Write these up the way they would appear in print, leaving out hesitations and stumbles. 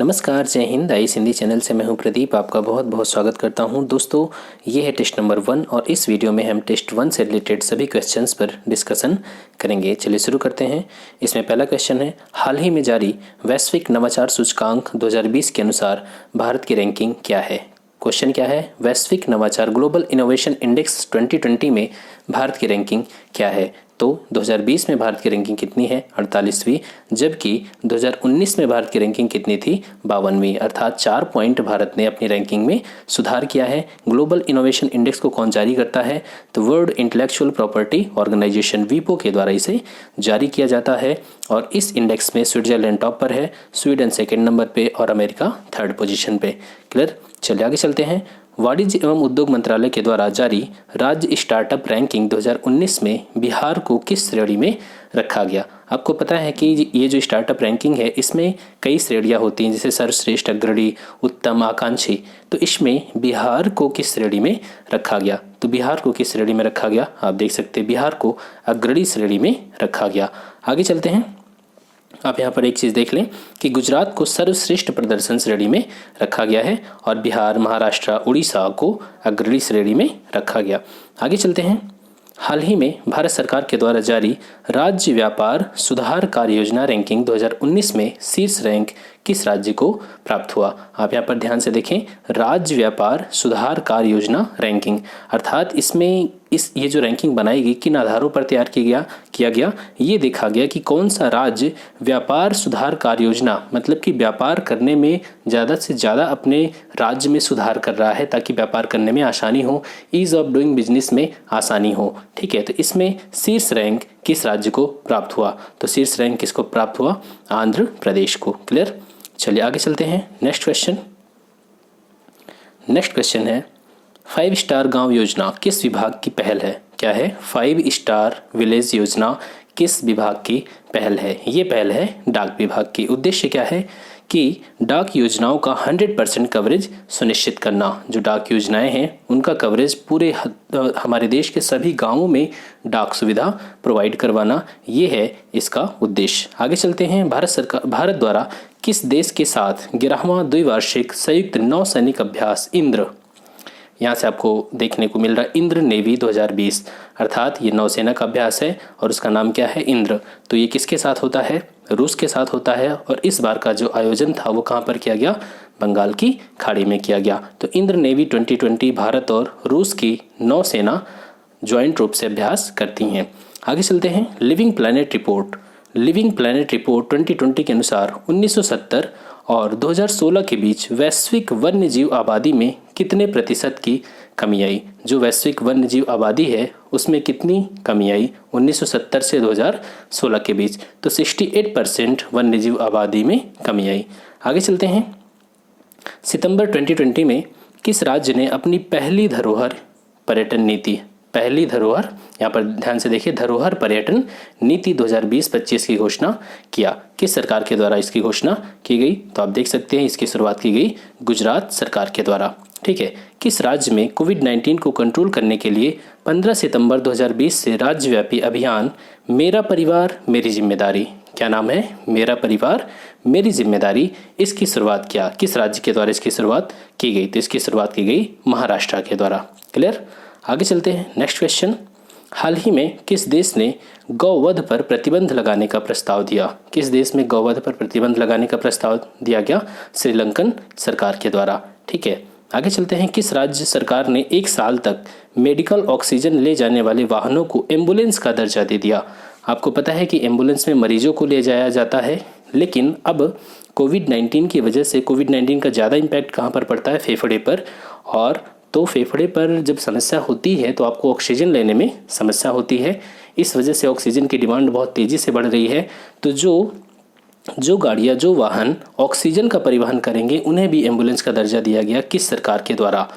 नमस्कार, जय Hind. Ice Hindi channel से मैं हूं प्रदीप, आपका बहुत बहुत स्वागत करता हूं। दोस्तों, ये है टेस्ट नंबर 1 और इस वीडियो में हम टेस्ट 1 से रिलेटेड सभी क्वेश्चंस पर डिस्कशन करेंगे। चलिए शुरू करते हैं। इसमें पहला क्वेश्चन है, हाल ही में जारी वैश्विक नवाचार सूचकांक 2020 के अनुसार भारत की रैंकिंग क्या है। क्वेश्चन क्या है, वैश्विक नवाचार ग्लोबल इनोवेशन इंडेक्स 2020 में भारत की रैंकिंग क्या है। तो 2020 में भारत की रैंकिंग कितनी है, 48वीं, जबकि 2019 में भारत की रैंकिंग कितनी थी, 52वीं। अर्थात 4 पॉइंट भारत ने अपनी रैंकिंग में सुधार किया है। ग्लोबल इनोवेशन इंडेक्स को कौन जारी करता है, तो वर्ल्ड इंटेलेक्चुअल प्रॉपर्टी ऑर्गेनाइजेशन वीपो के द्वारा इसे जारी किया जाता है। और इस इंडेक्स में स्विट्जरलैंड टॉप पर है, स्वीडन सेकेंड नंबर पे और अमेरिका थर्ड पोजीशन पे। क्लियर। चलिए आगे चलते हैं। वाणिज्य एवं उद्योग मंत्रालय के द्वारा जारी राज्य स्टार्टअप रैंकिंग 2019 में बिहार को किस श्रेणी में रखा गया। आपको पता है कि ये जो स्टार्टअप रैंकिंग है इसमें कई श्रेणियां होती हैं, जैसे सर्वश्रेष्ठ, अग्रणी, उत्तम, आकांक्षी। तो इसमें बिहार को किस श्रेणी में रखा गया, तो बिहार को किस श्रेणी में रखा गया, आप देख सकते हैं बिहार को अग्रणी श्रेणी में रखा गया। आगे चलते हैं। आप यहाँ पर एक चीज़ देख लें कि गुजरात को सर्वश्रेष्ठ प्रदर्शन श्रेणी में रखा गया है और बिहार, महाराष्ट्र, उड़ीसा को अग्रणी श्रेणी में रखा गया। आगे चलते हैं। हाल ही में भारत सरकार के द्वारा जारी राज्य व्यापार सुधार कार्य योजना रैंकिंग 2019 में शीर्ष रैंक किस राज्य को प्राप्त हुआ। आप यहाँ पर ध्यान से देखें, राज्य व्यापार सुधार कार्य योजना रैंकिंग, अर्थात इसमें ये जो रैंकिंग बनाएगी किन आधारों पर तैयार किया गया, ये देखा गया कि कौन सा राज्य व्यापार सुधार कार्य योजना, मतलब कि व्यापार करने में ज़्यादा से ज़्यादा अपने राज्य में सुधार कर रहा है ताकि व्यापार करने में आसानी हो, ईज ऑफ डूइंग बिजनेस में आसानी हो। ठीक है, तो इसमें शीर्ष रैंक किस राज्य को प्राप्त हुआ, तो शीर्ष रैंक किसको प्राप्त हुआ, आंध्र प्रदेश को। क्लियर। चलिए आगे चलते हैं। नेक्स्ट क्वेश्चन है, 5 स्टार गांव योजना किस विभाग की पहल है। क्या है, 5 स्टार विलेज योजना किस विभाग की पहल है। ये पहल है डाक विभाग की। उद्देश्य क्या है कि डाक योजनाओं का 100% कवरेज सुनिश्चित करना। जो डाक योजनाएं हैं उनका कवरेज पूरे हमारे देश के सभी गांवों में डाक सुविधा प्रोवाइड करवाना, ये है इसका उद्देश्य। आगे चलते हैं। भारत द्वारा किस देश के साथ 11वां द्विवार्षिक संयुक्त नौसैनिक अभ्यास इंद्र, यहाँ से आपको देखने को मिल रहा है इंद्र नेवी 2020, अर्थात ये नौसेना का अभ्यास है और उसका नाम क्या है, इंद्र। तो ये किसके साथ होता है, रूस के साथ होता है। और इस बार का जो आयोजन था वो कहाँ पर किया गया, बंगाल की खाड़ी में किया गया। तो इंद्र नेवी 2020 भारत और रूस की नौसेना ज्वाइंट रूप से अभ्यास करती हैं। आगे चलते हैं। लिविंग प्लैनेट रिपोर्ट 2020 के अनुसार 1970 और 2016 के बीच वैश्विक वन्य जीव आबादी में कितने प्रतिशत की कमी आई। जो वैश्विक वन्य जीव आबादी है उसमें कितनी कमी आई 1970 से 2016 के बीच, तो 68% वन्य जीव आबादी में कमी आई। आगे चलते हैं। सितंबर 2020 में किस राज्य ने अपनी पहली धरोहर पर्यटन नीति, पहली धरोहर, यहाँ पर ध्यान से देखिए, धरोहर पर्यटन नीति 2020-25 की घोषणा किया। किस सरकार के द्वारा इसकी घोषणा की गई, तो आप देख सकते हैं इसकी शुरुआत की गई गुजरात सरकार के द्वारा। ठीक है। किस राज्य में कोविड-19 को कंट्रोल करने के लिए 15 सितंबर 2020 से राज्यव्यापी अभियान मेरा परिवार मेरी जिम्मेदारी, क्या नाम है, मेरा परिवार मेरी जिम्मेदारी, इसकी शुरुआत किया, किस राज्य के द्वारा इसकी शुरुआत की गई, तो इसकी शुरुआत की गई महाराष्ट्र के द्वारा। क्लियर। आगे चलते हैं। नेक्स्ट क्वेश्चन, हाल ही में किस देश ने गौवध पर प्रतिबंध लगाने का प्रस्ताव दिया। किस देश में गौवध पर प्रतिबंध लगाने का प्रस्ताव दिया गया, श्रीलंकन सरकार के द्वारा। ठीक है। आगे चलते हैं। किस राज्य सरकार ने 1 साल तक मेडिकल ऑक्सीजन ले जाने वाले वाहनों को एम्बुलेंस का दर्जा दे दिया। आपको पता है कि एम्बुलेंस में मरीजों को ले जाया जाता है, लेकिन अब कोविड-19 की वजह से कोविड-19 का ज़्यादा इम्पैक्ट कहाँ पर पड़ता है, फेफड़े पर। और तो फेफड़े पर जब समस्या होती है तो आपको ऑक्सीजन लेने में समस्या होती है। इस वजह से ऑक्सीजन की डिमांड बहुत तेज़ी से बढ़ रही है। तो जो गाड़ियाँ, जो वाहन ऑक्सीजन का परिवहन करेंगे उन्हें भी एम्बुलेंस का दर्जा दिया गया। किस सरकार के द्वारा,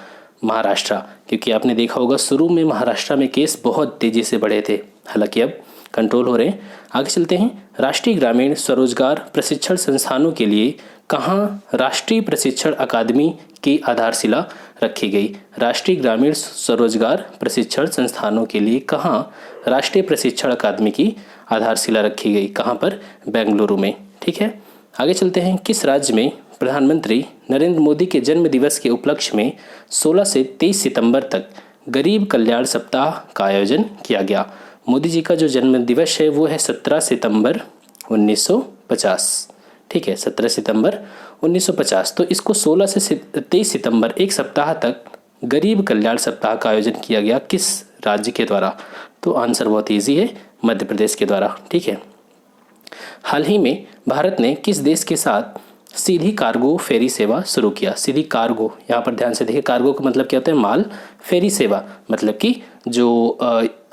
महाराष्ट्र। क्योंकि आपने देखा होगा शुरू में महाराष्ट्र में केस बहुत तेज़ी से बढ़े थे, हालांकि अब कंट्रोल हो रहे हैं। आगे चलते हैं। राष्ट्रीय ग्रामीण स्वरोजगार प्रशिक्षण संस्थानों के लिए कहाँ राष्ट्रीय प्रशिक्षण अकादमी की आधारशिला रखी गई। राष्ट्रीय ग्रामीण स्वरोजगार प्रशिक्षण संस्थानों के लिए कहाँ राष्ट्रीय प्रशिक्षण अकादमी की आधारशिला रखी गई, कहाँ पर, बेंगलुरु में। ठीक है। आगे चलते हैं। किस राज्य में प्रधानमंत्री नरेंद्र मोदी के जन्म दिवस के उपलक्ष्य में 16 से 23 सितंबर तक गरीब कल्याण सप्ताह का आयोजन किया गया। मोदी जी का जो जन्म दिवस है वो है 17 सितंबर 1950। ठीक है, 17 सितंबर 1950। तो इसको 16 से 23 सितंबर एक सप्ताह तक गरीब कल्याण सप्ताह का आयोजन किया गया। किस राज्य के द्वारा? तो आंसर बहुत ईजी है, मध्य प्रदेश के द्वारा। ठीक है। हाल ही में भारत ने किस देश के साथ सीधी कार्गो फेरी सेवा शुरू किया? सीधी कार्गो, यहाँ पर ध्यान से देखिए, कार्गो का मतलब क्या होता है? माल। फेरी सेवा मतलब कि जो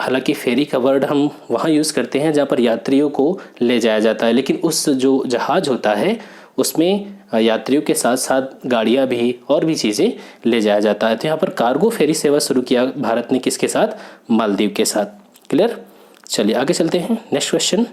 हालांकि फेरी का वर्ड हम वहाँ यूज़ करते हैं जहाँ पर यात्रियों को ले जाया जाता है, लेकिन उस जो जहाज होता है उसमें यात्रियों के साथ साथ गाड़ियाँ भी और भी चीज़ें ले जाया जाता है। तो यहाँ पर कार्गो फेरी सेवा शुरू किया भारत ने, किसके साथ? मालदीव के साथ। क्लियर? चलिए आगे चलते हैं। नेक्स्ट क्वेश्चन,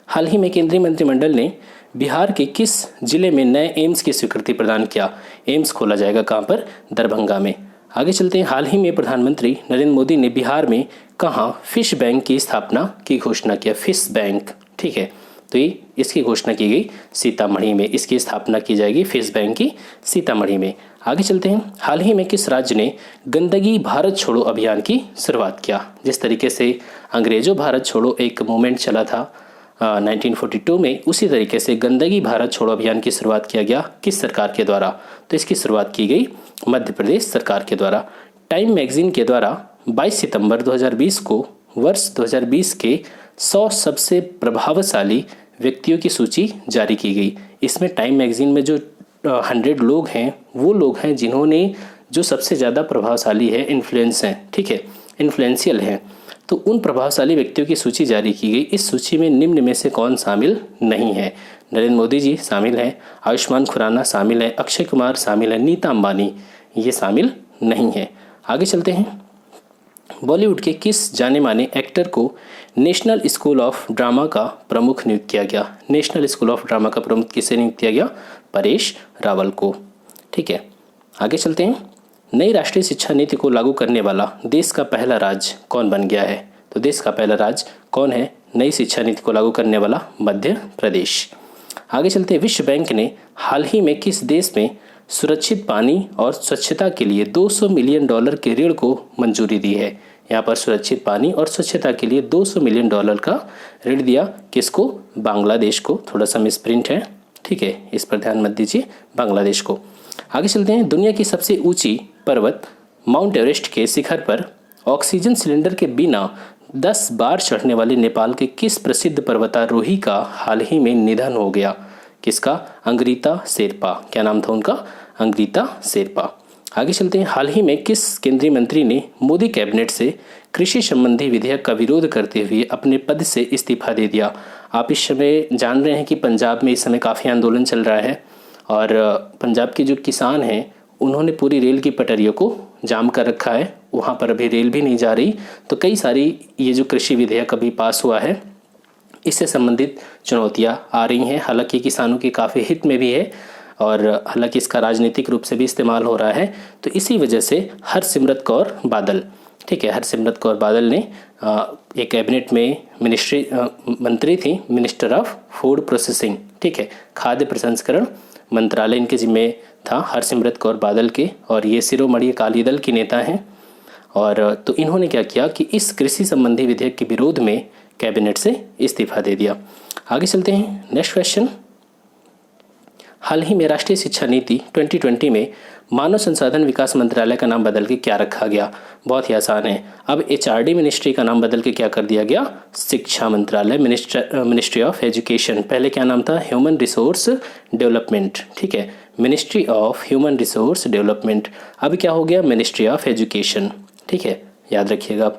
हाल ही में केंद्रीय मंत्रिमंडल ने बिहार के किस जिले में नए एम्स की स्वीकृति प्रदान किया? एम्स खोला जाएगा कहाँ पर? दरभंगा में। आगे चलते हैं। हाल ही में प्रधानमंत्री नरेंद्र मोदी ने बिहार में कहाँ फिश बैंक की स्थापना की घोषणा किया? Fish bank. ठीक है, तो ये इसकी घोषणा की गई सीतामढ़ी में, इसकी स्थापना की जाएगी फिश बैंक की सीतामढ़ी में। आगे चलते हैं। हाल ही में किस राज्य ने गंदगी भारत छोड़ो अभियान की शुरुआत किया? जिस तरीके से अंग्रेजों भारत छोड़ो एक मूवमेंट चला था 1942 में, उसी तरीके से गंदगी भारत छोड़ो अभियान की शुरुआत किया गया। किस सरकार के द्वारा? तो इसकी शुरुआत की गई मध्य प्रदेश सरकार के द्वारा। टाइम मैगजीन के द्वारा 22 सितंबर 2020 को वर्ष 2020 के 100 सबसे प्रभावशाली व्यक्तियों की सूची जारी की गई। इसमें टाइम मैगजीन में जो 100 लोग हैं वो लोग हैं जिन्होंने जो सबसे ज़्यादा प्रभावशाली है, इन्फ्लुएंस हैं, ठीक है, इन्फ्लुएंशियल हैं, तो उन प्रभावशाली व्यक्तियों की सूची जारी की गई। इस सूची में निम्न में से कौन शामिल नहीं है? नरेंद्र मोदी जी शामिल हैं, आयुष्मान खुराना शामिल है, अक्षय कुमार शामिल है, नीता अंबानी ये शामिल नहीं है। आगे चलते हैं। बॉलीवुड के किस जाने माने एक्टर को नेशनल स्कूल ऑफ ड्रामा का प्रमुख नियुक्त किया गया? नेशनल स्कूल ऑफ ड्रामा का प्रमुख किसे नियुक्त किया गया? परेश रावल को। ठीक है, आगे चलते हैं। नई राष्ट्रीय शिक्षा नीति को लागू करने वाला देश का पहला राज्य कौन बन गया है? तो देश का पहला राज्य कौन है नई शिक्षा नीति को लागू करने वाला? मध्य प्रदेश। आगे चलते हैं। विश्व बैंक ने हाल ही में किस देश में सुरक्षित पानी और स्वच्छता के लिए $200 मिलियन के ऋण को मंजूरी दी है? यहाँ पर सुरक्षित पानी और स्वच्छता के लिए $200 मिलियन का ऋण दिया। किसको? बांग्लादेश को। थोड़ा सा मिसप्रिंट है, ठीक है, इस पर ध्यान मत दीजिए, बांग्लादेश को। आगे चलते हैं। दुनिया की सबसे ऊंची पर्वत माउंट एवरेस्ट के शिखर पर ऑक्सीजन सिलेंडर के बिना 10 बार चढ़ने वाले नेपाल के किस प्रसिद्ध पर्वतारोही का हाल ही में निधन हो गया? किसका? अंग्रिता शेरपा। क्या नाम था उनका? अंग्रिता शेरपा। आगे चलते हैं। हाल ही में किस केंद्रीय मंत्री ने मोदी कैबिनेट से कृषि संबंधी विधेयक का विरोध करते हुए अपने पद से इस्तीफा दे दिया? आप इस समय जान रहे हैं कि पंजाब में इस समय काफ़ी आंदोलन चल रहा है और पंजाब के जो किसान हैं उन्होंने पूरी रेल की पटरियों को जाम कर रखा है, वहाँ पर अभी रेल भी नहीं जा रही। तो कई सारी ये जो कृषि विधेयक अभी पास हुआ है इससे संबंधित चुनौतियाँ आ रही हैं। हालांकि किसानों के काफ़ी हित में भी है और हालांकि इसका राजनीतिक रूप से भी इस्तेमाल हो रहा है। तो इसी वजह से हरसिमरत कौर बादल, ठीक है, हरसिमरत कौर बादल ने एक कैबिनेट में मंत्री थी, मिनिस्टर ऑफ फूड प्रोसेसिंग, ठीक है, खाद्य प्रसंस्करण मंत्रालय इनके जिम्मे था हरसिमरत कौर बादल के, और ये शिरोमणि अकाली दल की नेता हैं। और तो इन्होंने क्या किया कि इस कृषि संबंधी विधेयक के विरोध में कैबिनेट से इस्तीफा दे दिया। आगे चलते हैं। Next question. हाल ही में राष्ट्रीय शिक्षा नीति 2020 में मानव संसाधन विकास मंत्रालय का नाम बदल के क्या रखा गया? बहुत ही आसान है। अब HRD मिनिस्ट्री का नाम बदल के क्या कर दिया गया? शिक्षा मंत्रालय, मिनिस्ट्री ऑफ एजुकेशन। पहले क्या नाम था? ह्यूमन रिसोर्स डेवलपमेंट, ठीक है, ministry of human resource development. अब क्या हो गया? मिनिस्ट्री ऑफ एजुकेशन, ठीक है, याद रखिएगा।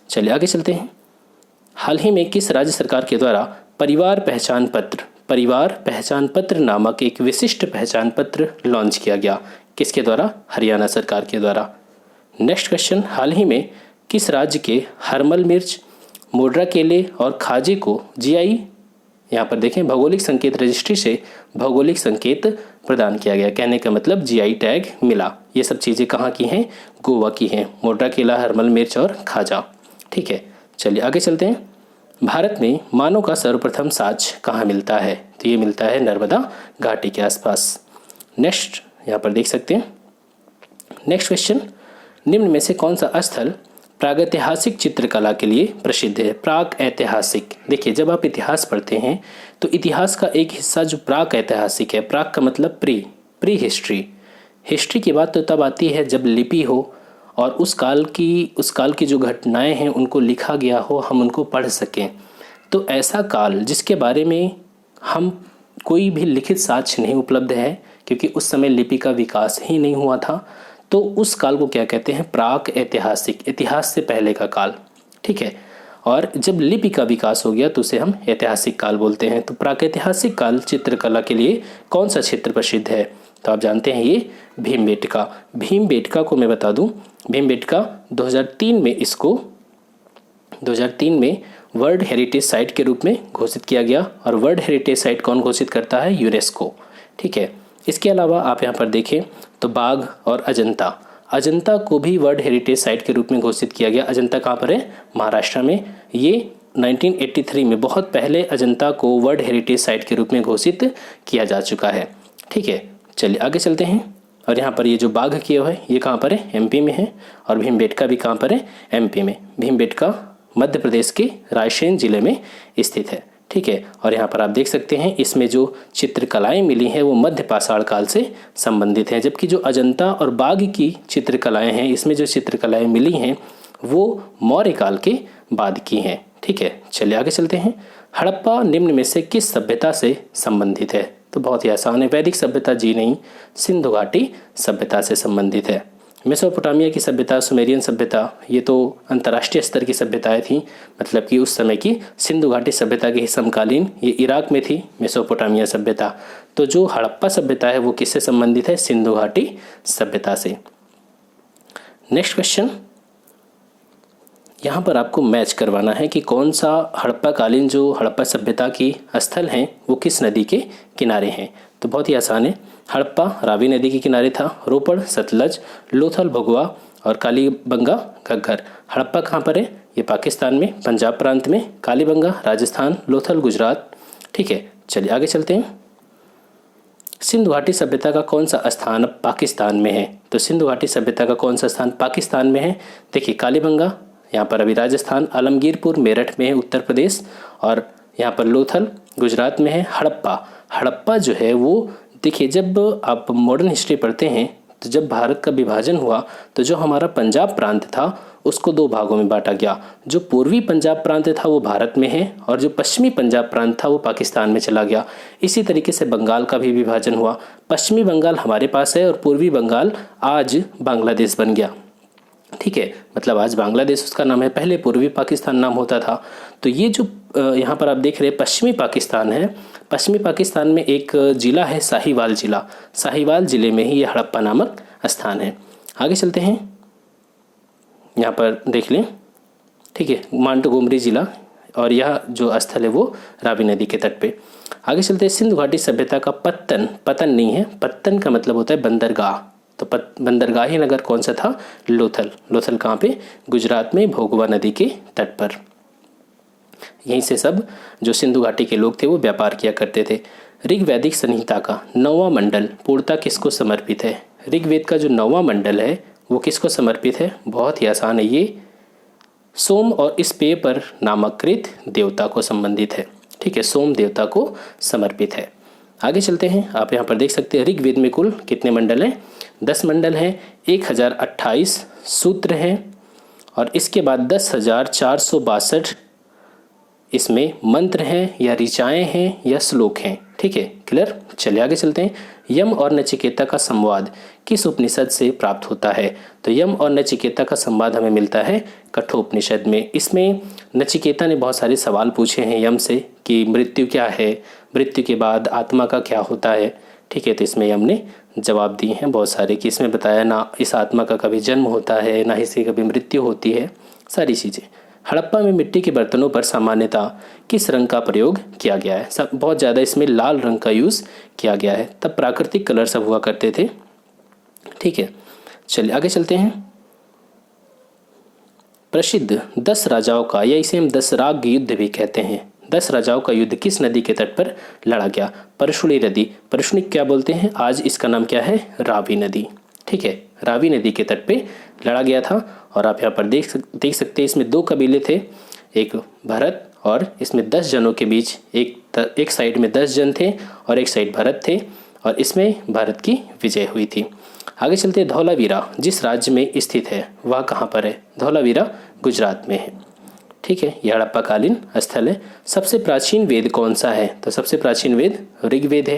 चलिए आगे चलते हैं। हाल ही में किस राज्य सरकार के द्वारा परिवार पहचान पत्र नामक एक विशिष्ट पहचान पत्र लॉन्च किया गया? किसके द्वारा? हरियाणा सरकार के द्वारा। Next question. हाल ही में किस राज्य के हरमल मिर्च, मोड्रा केले और खाजे को GI, यहाँ पर देखें, भौगोलिक संकेत रजिस्ट्री से भौगोलिक संकेत प्रदान किया गया? कहने का मतलब GI टैग मिला। ये सब चीज़ें कहाँ की हैं? गोवा की हैं। मोड्रा केला, हरमल मिर्च और खाजा, ठीक है। चलिए आगे चलते हैं। भारत में मानव का सर्वप्रथम साक्ष्य कहाँ मिलता है? तो ये मिलता है नर्मदा घाटी के आसपास। नेक्स्ट यहाँ पर देख सकते हैं। नेक्स्ट क्वेश्चन, निम्न में से कौन सा स्थल प्रागैतिहासिक चित्रकला के लिए प्रसिद्ध है? प्राग ऐतिहासिक, देखिए जब आप इतिहास पढ़ते हैं तो इतिहास का एक हिस्सा जो प्राग ऐतिहासिक है, प्राग का मतलब प्री हिस्ट्री। हिस्ट्री की बात तो तब आती है जब लिपि हो और उस काल की जो घटनाएं हैं उनको लिखा गया हो, हम उनको पढ़ सकें। तो ऐसा काल जिसके बारे में हम कोई भी लिखित साक्ष्य नहीं उपलब्ध है, क्योंकि उस समय लिपि का विकास ही नहीं हुआ था, तो उस काल को क्या कहते हैं? प्राक ऐतिहासिक, इतिहास से पहले का काल। ठीक है, और जब लिपि का विकास हो गया तो उसे हम ऐतिहासिक काल बोलते हैं। तो प्रागैतिहासिक काल चित्रकला के लिए कौन सा क्षेत्र प्रसिद्ध है? तो आप जानते हैं ये भीमबेटका। भीमबेटका को मैं बता दूं, भीमबेटका 2003 में वर्ल्ड हेरिटेज साइट के रूप में घोषित किया गया। और वर्ल्ड हेरिटेज साइट कौन घोषित करता है? यूनेस्को। ठीक है, इसके अलावा आप यहाँ पर देखें तो बाघ और अजंता को भी वर्ल्ड हेरिटेज साइट के रूप में घोषित किया गया। अजंता कहाँ पर है? महाराष्ट्र में। ये 1983 में बहुत पहले अजंता को वर्ल्ड हेरिटेज साइट के रूप में घोषित किया जा चुका है। ठीक है, चलिए आगे चलते हैं। और यहाँ पर ये जो बाघ किया हुआ है ये कहाँ पर है? एमपी में है। और भीमबेटका भी कहाँ पर है? एमपी में। भीमबेटका मध्य प्रदेश के रायसेन जिले में स्थित है। ठीक है, और यहाँ पर आप देख सकते हैं इसमें जो चित्रकलाएं मिली हैं वो मध्य पाषाण काल से संबंधित हैं, जबकि जो अजंता और बाघ की चित्रकलाएं हैं, इसमें जो चित्रकलाएं मिली हैं वो मौर्य काल के बाद की हैं। ठीक है, चलिए आगे चलते हैं। हड़प्पा निम्न में से किस सभ्यता से संबंधित है? तो बहुत ही आसान है, वैदिक सभ्यता जी नहीं, सिंधु घाटी सभ्यता से संबंधित है। मेसोपोटामिया की सभ्यता, सुमेरियन सभ्यता, ये तो अंतर्राष्ट्रीय स्तर की सभ्यताएं थी, मतलब कि उस समय की सिंधु घाटी सभ्यता के समकालीन ये इराक में थी मेसोपोटामिया सभ्यता। तो जो हड़प्पा सभ्यता है वो किससे संबंधित है? सिंधु घाटी सभ्यता से। नेक्स्ट क्वेश्चन, यहाँ पर आपको मैच करवाना है कि कौन सा हड़प्पा कालीन जो हड़प्पा सभ्यता की स्थल हैं वो किस नदी के किनारे हैं। तो बहुत ही आसान है, हड़प्पा रावी नदी के किनारे था। रोपड़, सतलज, लोथल, भगवा और कालीबंगा घग्गर। हड़प्पा कहाँ पर है? ये पाकिस्तान में, पंजाब प्रांत में। कालीबंगा राजस्थान, लोथल गुजरात। ठीक है, चलिए आगे चलते हैं। सिंधु घाटी सभ्यता का कौन सा स्थान पाकिस्तान में है? तो सिंधु घाटी सभ्यता का कौन सा स्थान पाकिस्तान में है? देखिए कालीबंगा यहाँ पर अभी राजस्थान, आलमगीरपुर मेरठ में है उत्तर प्रदेश, और यहाँ पर लोथल गुजरात में है। हड़प्पा जो है वो देखिए, जब आप मॉडर्न हिस्ट्री पढ़ते हैं तो जब भारत का विभाजन हुआ तो जो हमारा पंजाब प्रांत था उसको दो भागों में बांटा गया। जो पूर्वी पंजाब प्रांत था वो भारत में है और जो पश्चिमी पंजाब प्रांत था वो पाकिस्तान में चला गया। इसी तरीके से बंगाल का भी विभाजन हुआ। पश्चिमी बंगाल हमारे पास है और पूर्वी बंगाल आज बांग्लादेश बन गया। ठीक है, मतलब आज बांग्लादेश उसका नाम है, पहले पूर्वी पाकिस्तान नाम होता था। तो ये जो यहाँ पर आप देख रहे हैं पश्चिमी पाकिस्तान है, पश्चिमी पाकिस्तान में एक जिला है साहिवाल जिला। साहिवाल जिले में ही ये हड़प्पा नामक स्थान है। आगे चलते हैं, यहाँ पर देख लें। ठीक है, मांटगोमरी जिला, और यह जो स्थल है वो रावी नदी के तट पे। आगे चलते हैं। सिंधु घाटी सभ्यता का पतन नहीं है, पत्तन का मतलब होता है बंदरगाह। तो बंदरगाही नगर कौन सा था? लोथल कहाँ पे? गुजरात में, भोगवा नदी के तट पर। यहीं से सब जो सिंधु घाटी के लोग थे वो व्यापार किया करते थे। ऋग्वैदिक संहिता का 9वां मंडल पूर्णतः किसको समर्पित है? ऋग्वेद का जो 9वां मंडल है वो किसको समर्पित है? बहुत ही आसान है, ये सोम और इस पेय पर नामकृत देवता को संबंधित है। ठीक है, सोम देवता को समर्पित है। आगे चलते हैं। आप यहाँ पर देख सकते हैं ऋग्वेद में कुल कितने मंडल हैं? 10 मंडल हैं, 1028 सूत्र हैं, और इसके बाद 10,462 इसमें मंत्र हैं या ऋचाएँ हैं या श्लोक हैं। ठीक है, क्लियर? चलिए आगे चलते हैं। यम और नचिकेता का संवाद किस उपनिषद से प्राप्त होता है? तो यम और नचिकेता का संवाद हमें मिलता है कठोपनिषद में। इसमें नचिकेता ने बहुत सारे सवाल पूछे हैं यम से कि मृत्यु क्या है, मृत्यु के बाद आत्मा का क्या होता है। ठीक है, तो इसमें यम ने जवाब दिए हैं बहुत सारे, कि इसमें बताया ना इस आत्मा का कभी जन्म होता है, ना इसकी कभी मृत्यु होती है, सारी चीज़ें। हड़प्पा में मिट्टी के बर्तनों पर सामान्यतः किस रंग का प्रयोग किया गया है? सब बहुत ज़्यादा इसमें लाल रंग का यूज़ किया गया है, तब प्राकृतिक कलर सब हुआ करते थे। ठीक है, चलिए आगे चलते हैं। प्रसिद्ध 10 राजाओं का, या इसे हम 10 राग युद्ध भी कहते हैं, 10 राजाओं का युद्ध किस नदी के तट पर लड़ा गया? परशुणी नदी। परशुणी क्या बोलते हैं? आज इसका नाम क्या है? रावी नदी। ठीक है, रावी नदी के तट पे लड़ा गया था। और आप यहाँ पर देख सकते हैं इसमें 2 कबीले थे, एक भरत, और इसमें 10 जनों के बीच एक साइड में 10 जन थे और एक साइड भरत थे, और इसमें भारत की विजय हुई थी। आगे चलते हैं, धौलावीरा जिस राज्य में स्थित है वह कहाँ पर है? धौलावीरा गुजरात में है। ठीक है, यह हड़प्पाकालीन स्थल है। सबसे प्राचीन वेद कौन सा है? तो सबसे प्राचीन वेद ऋग्वेद है।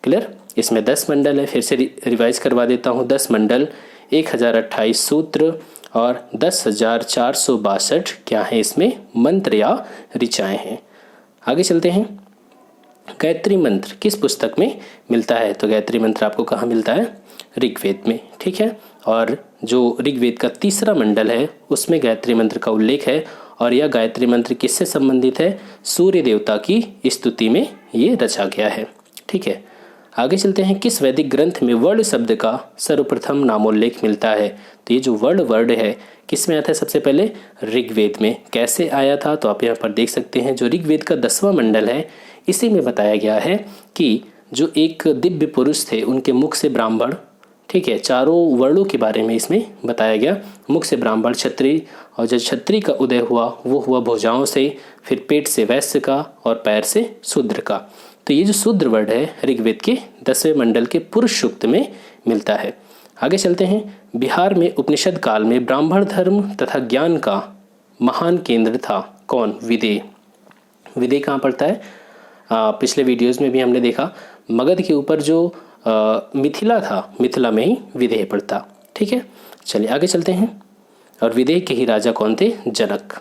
क्लियर? इसमें 10 मंडल है, फिर से रिवाइज करवा देता हूँ। 10 मंडल, 1028 सूत्र और 10,462 क्या है इसमें? मंत्र या ऋचाएँ हैं। आगे चलते हैं, गायत्री मंत्र किस पुस्तक में मिलता है? तो गायत्री मंत्र आपको कहाँ मिलता है? ऋग्वेद में। ठीक है, और जो ऋग्वेद का 3रा मंडल है उसमें गायत्री मंत्र का उल्लेख है, और यह गायत्री मंत्र किससे संबंधित है? सूर्य देवता की स्तुति में ये रचा गया है। ठीक है, आगे चलते हैं, किस वैदिक ग्रंथ में वर्ण शब्द का सर्वप्रथम नामोल्लेख मिलता है? तो ये जो वर्ड है किस में आता है? सबसे पहले ऋग्वेद में। कैसे आया था? तो आप यहाँ पर देख सकते हैं, जो ऋग्वेद का 10वां मंडल है इसी में बताया गया है कि जो एक दिव्य पुरुष थे उनके मुख से ब्राह्मण, ठीक है, चारों वर्णों के बारे में इसमें बताया गया। मुख से ब्राह्मण, क्षत्रिय, और जब क्षत्रिय का उदय हुआ वो हुआ भुजाओं से, फिर पेट से वैश्य का और पैर से शूद्र का। तो ये जो शूद्र वर्ड है ऋग्वेद के 10वें मंडल के पुरुष सूक्त में मिलता है। आगे चलते हैं, बिहार में उपनिषद काल में ब्राह्मण धर्म तथा ज्ञान का महान केंद्र था कौन? विदेह। विदेह कहाँ पड़ता है? पिछले वीडियोज़ में भी हमने देखा, मगध के ऊपर जो मिथिला था, मिथिला में ही विदेह पड़ता। ठीक है, चलिए आगे चलते हैं, और विदेह के ही राजा कौन थे? जनक।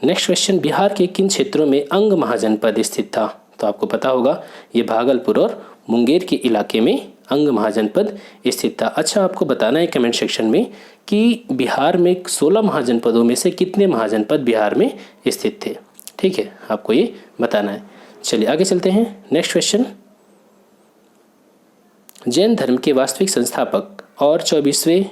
नेक्स्ट क्वेश्चन, बिहार के किन क्षेत्रों में अंग महाजनपद स्थित था? तो आपको पता होगा ये भागलपुर और मुंगेर के इलाके में अंग महाजनपद स्थित था। अच्छा, आपको बताना है कमेंट सेक्शन में कि बिहार में 16 महाजनपदों में से कितने महाजनपद बिहार में स्थित थे। ठीक है, आपको ये बताना है। चलिए आगे चलते हैं, नेक्स्ट क्वेश्चन, जैन धर्म के वास्तविक संस्थापक और 24वें